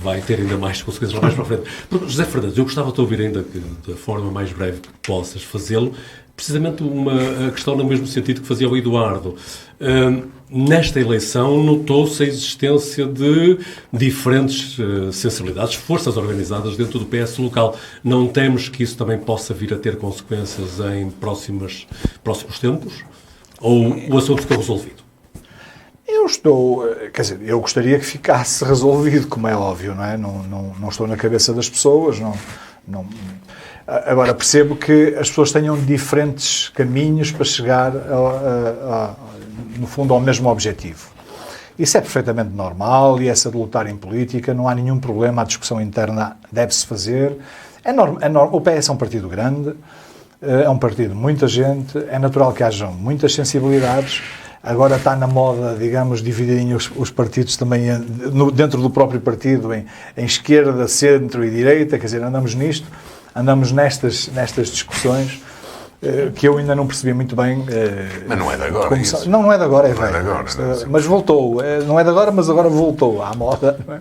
vai ter ainda mais consequências mais para a frente. Porque, José Fernandes, eu gostava de ouvir ainda que, da forma mais breve que possas fazê-lo, precisamente uma questão no mesmo sentido que fazia o Eduardo. Nesta eleição notou-se a existência de diferentes sensibilidades, forças organizadas dentro do PS local. Não temos que isso também possa vir a ter consequências em próximos tempos? Ou o assunto ficou resolvido? Eu gostaria que ficasse resolvido, como é óbvio, não é? Não estou na cabeça das pessoas, Agora, percebo que as pessoas tenham diferentes caminhos para chegar, no fundo, ao mesmo objetivo. Isso é perfeitamente normal e essa de lutar em política, não há nenhum problema, a discussão interna deve-se fazer. O PS é um partido grande, é um partido de muita gente, é natural que hajam muitas sensibilidades. Agora está na moda, digamos, dividirem os partidos também dentro do próprio partido em esquerda, centro e direita, quer dizer, andamos nestas discussões que eu ainda não percebi muito bem. Mas não é de agora isso. Não é de agora, é velho. Não é de agora. Mas voltou. Não é de agora, mas agora voltou à moda. Não é?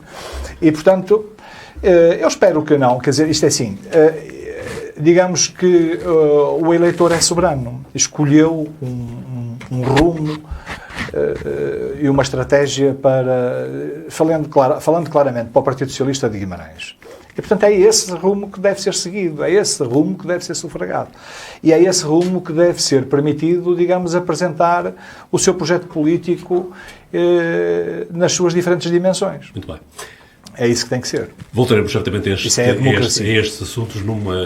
E, portanto, eu espero que não. Quer dizer, isto é assim, digamos que o eleitor é soberano. Escolheu um rumo e uma estratégia para, falando claramente para o Partido Socialista de Guimarães. E, portanto, é esse rumo que deve ser seguido, é esse rumo que deve ser sufragado. E é esse rumo que deve ser permitido, digamos, apresentar o seu projeto político nas suas diferentes dimensões. Muito bem. É isso que tem que ser. Voltaremos certamente a Isso é a democracia. estes assuntos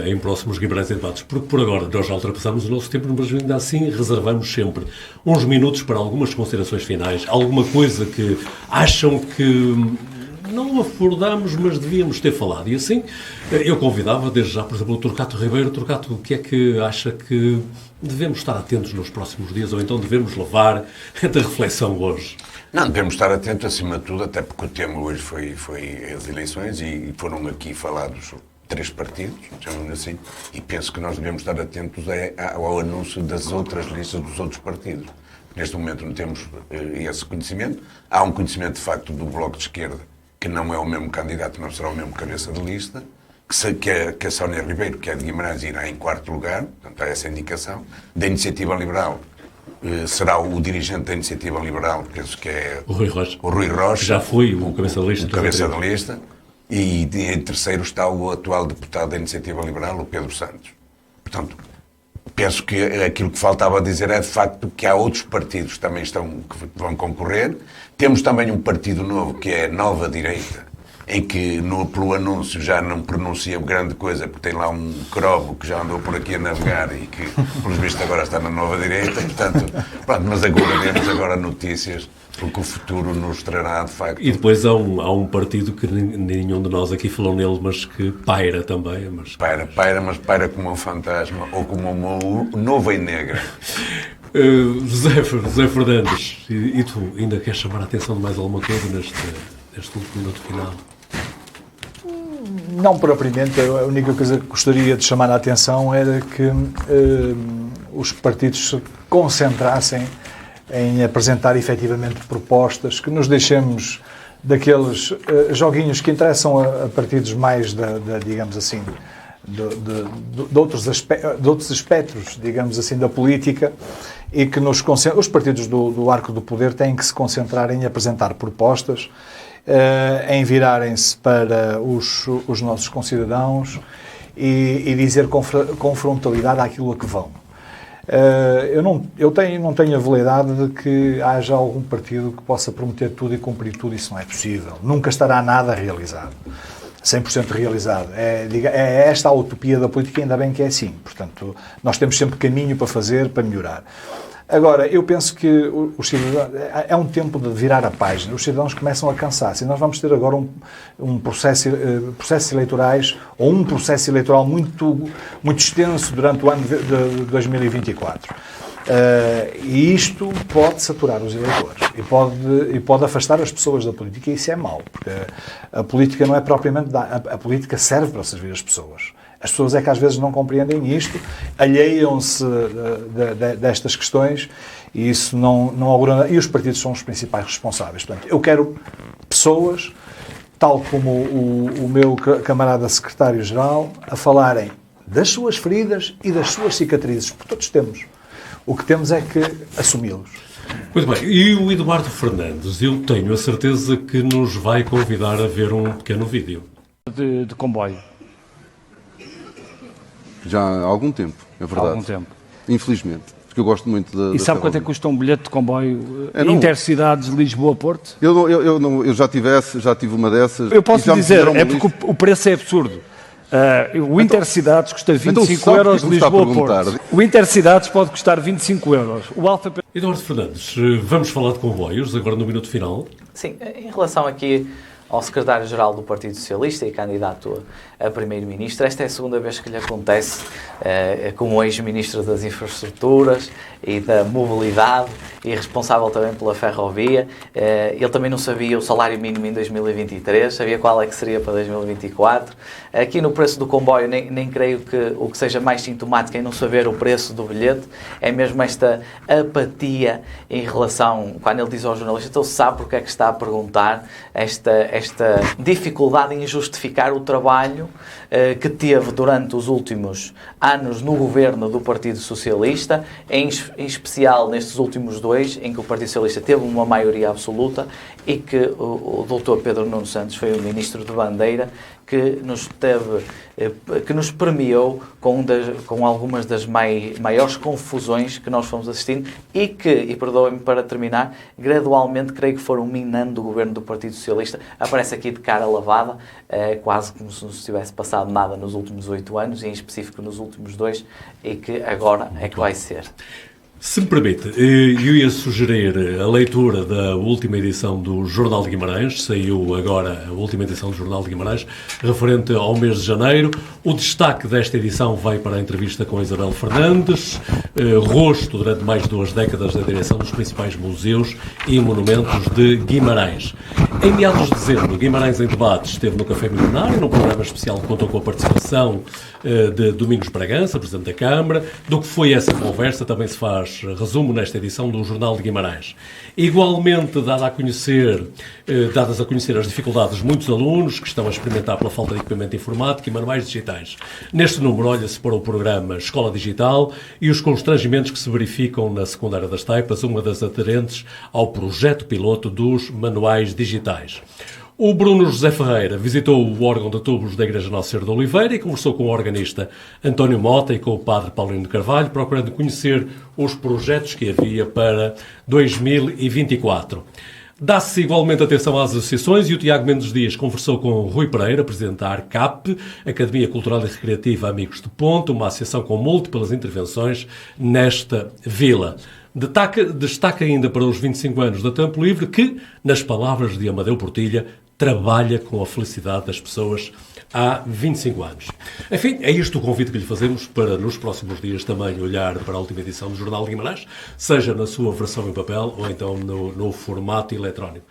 em próximos Guimarães em Debates, porque por agora nós já ultrapassamos o nosso tempo, mas ainda assim reservamos sempre uns minutos para algumas considerações finais, alguma coisa que acham que não afordamos, mas devíamos ter falado. E assim, eu convidava desde já, por exemplo, o Torquato Ribeiro. Torquato, o que é que acha que devemos estar atentos nos próximos dias, ou então devemos levar da reflexão hoje? Não, devemos estar atentos acima de tudo, até porque o tema hoje foi as eleições e foram aqui falados 3 partidos, chamamos assim, e penso que nós devemos estar atentos ao anúncio das outras listas dos outros partidos. Neste momento não temos esse conhecimento. Há um conhecimento, de facto, do Bloco de Esquerda, que não é o mesmo candidato, não será o mesmo cabeça de lista, que a Sónia Ribeiro, que é de Guimarães, irá em 4º lugar, portanto há essa indicação. Da Iniciativa Liberal, será o dirigente da Iniciativa Liberal, penso que é o Rui Rocha. O Rui Rocha, que já foi o cabeça de lista. O cabeça de lista. E em 3º está o atual deputado da Iniciativa Liberal, o Pedro Santos. Portanto, penso que aquilo que faltava dizer é, de facto, que há outros partidos que também que vão concorrer. Temos também um partido novo, que é a Nova Direita, em que, pelo anúncio, já não pronuncia grande coisa, porque tem lá um crovo que já andou por aqui a navegar e que, pelos vistos, agora está na Nova Direita. Portanto, pronto, mas agora temos agora notícias, porque o futuro nos trará, de facto... E depois há um partido que nenhum de nós aqui falou nele, mas que paira também. Mas paira como um fantasma ou como uma nuvem negra. José Fernandes, e tu ainda queres chamar a atenção de mais alguma coisa neste último minuto final? Não propriamente. A única coisa que gostaria de chamar a atenção era que os partidos se concentrassem em apresentar efetivamente propostas, que nos deixemos daqueles joguinhos que interessam a partidos mais, digamos assim, de outros espectros, digamos assim, da política, e que os partidos do arco do poder têm que se concentrar em apresentar propostas, em virarem-se para os nossos concidadãos e dizer com frontalidade àquilo a que vão. Eu não tenho a veleidade de que haja algum partido que possa prometer tudo e cumprir tudo. Isso não é possível. Nunca estará nada realizado. 100% realizado. É esta a utopia da política, ainda bem que é assim. Portanto, nós temos sempre caminho para fazer, para melhorar. Agora, eu penso que os cidadãos, é um tempo de virar a página. Os cidadãos começam a cansar-se. E nós vamos ter agora processos eleitorais, ou um processo eleitoral muito, muito extenso durante o ano de 2024. E isto pode saturar os eleitores e pode afastar as pessoas da política, e isso é mau, porque a política não é propriamente... A política serve para servir as pessoas. As pessoas é que às vezes não compreendem isto, alheiam-se destas questões, e isso não augura... E os partidos são os principais responsáveis. Portanto, eu quero pessoas, tal como o meu camarada secretário-geral, a falarem das suas feridas e das suas cicatrizes, porque todos temos. O que temos é que assumi-los. Muito bem. E o Eduardo Fernandes, eu tenho a certeza que nos vai convidar a ver um pequeno vídeo. De comboio. Já há algum tempo, é verdade. Há algum tempo. Infelizmente. Porque eu gosto muito da... E sabe quanto é que custa um bilhete de comboio intercidades Lisboa-Porto? Eu já tive uma dessas... Eu posso dizer, é porque o preço é absurdo. O Intercidades custa 25 euros de Lisboa-Porto. O Intercidades pode custar 25 euros. O Alfa... Eduardo Fernandes, vamos falar de comboios, agora no minuto final. Sim, em relação aqui ao secretário-geral do Partido Socialista e candidato a primeiro-ministro, esta é a segunda vez que lhe acontece, como ex-ministro das Infraestruturas e da Mobilidade e responsável também pela ferrovia. Ele também não sabia o salário mínimo em 2023, sabia qual é que seria para 2024. Aqui no preço do comboio, nem creio que o que seja mais sintomático em não saber o preço do bilhete é mesmo esta apatia em relação, quando ele diz ao jornalista, então sabe porque é que está a perguntar, esta dificuldade em justificar o trabalho que teve durante os últimos anos no governo do Partido Socialista, em especial nestes últimos 2, em que o Partido Socialista teve uma maioria absoluta e que o Dr. Pedro Nuno Santos foi o ministro de bandeira que nos premiou com algumas das maiores confusões que nós fomos assistindo e perdoem-me para terminar, gradualmente creio que foram minando o governo do Partido Socialista. Aparece aqui de cara lavada, quase como se não se tivesse passado nada nos últimos 8 anos, e em específico nos últimos 2, e que agora é que vai ser. Se me permite, eu ia sugerir a leitura da última edição do Jornal de Guimarães. Saiu agora a última edição do Jornal de Guimarães, referente ao mês de janeiro. O destaque desta edição vai para a entrevista com Isabel Fernandes, rosto durante mais de 2 décadas da direção dos principais museus e monumentos de Guimarães. Em meados de dezembro, Guimarães em Debate esteve no Café Milionário, num programa especial que contou com a participação de Domingos Bragança, Presidente da Câmara. Do que foi essa conversa também se faz resumo nesta edição do Jornal de Guimarães. Igualmente, dadas a conhecer as dificuldades de muitos alunos que estão a experimentar pela falta de equipamento informático e manuais digitais. Neste número, olha-se para o programa Escola Digital e os constrangimentos que se verificam na secundária das Taipas, uma das aderentes ao projeto piloto dos manuais digitais. O Bruno José Ferreira visitou o órgão de tubos da Igreja Nossa Senhora de Oliveira e conversou com o organista António Mota e com o padre Paulino de Carvalho, procurando conhecer os projetos que havia para 2024. Dá-se igualmente atenção às associações e o Tiago Mendes Dias conversou com o Rui Pereira, presidente da ARCAP, Academia Cultural e Recreativa Amigos de Ponte, uma associação com múltiplas intervenções nesta vila. Destaca ainda para os 25 anos da Tempo Livre que, nas palavras de Amadeu Portilha, trabalha com a felicidade das pessoas há 25 anos. Enfim, é isto o convite que lhe fazemos para, nos próximos dias, também olhar para a última edição do Jornal de Guimarães, seja na sua versão em papel ou então no formato eletrónico.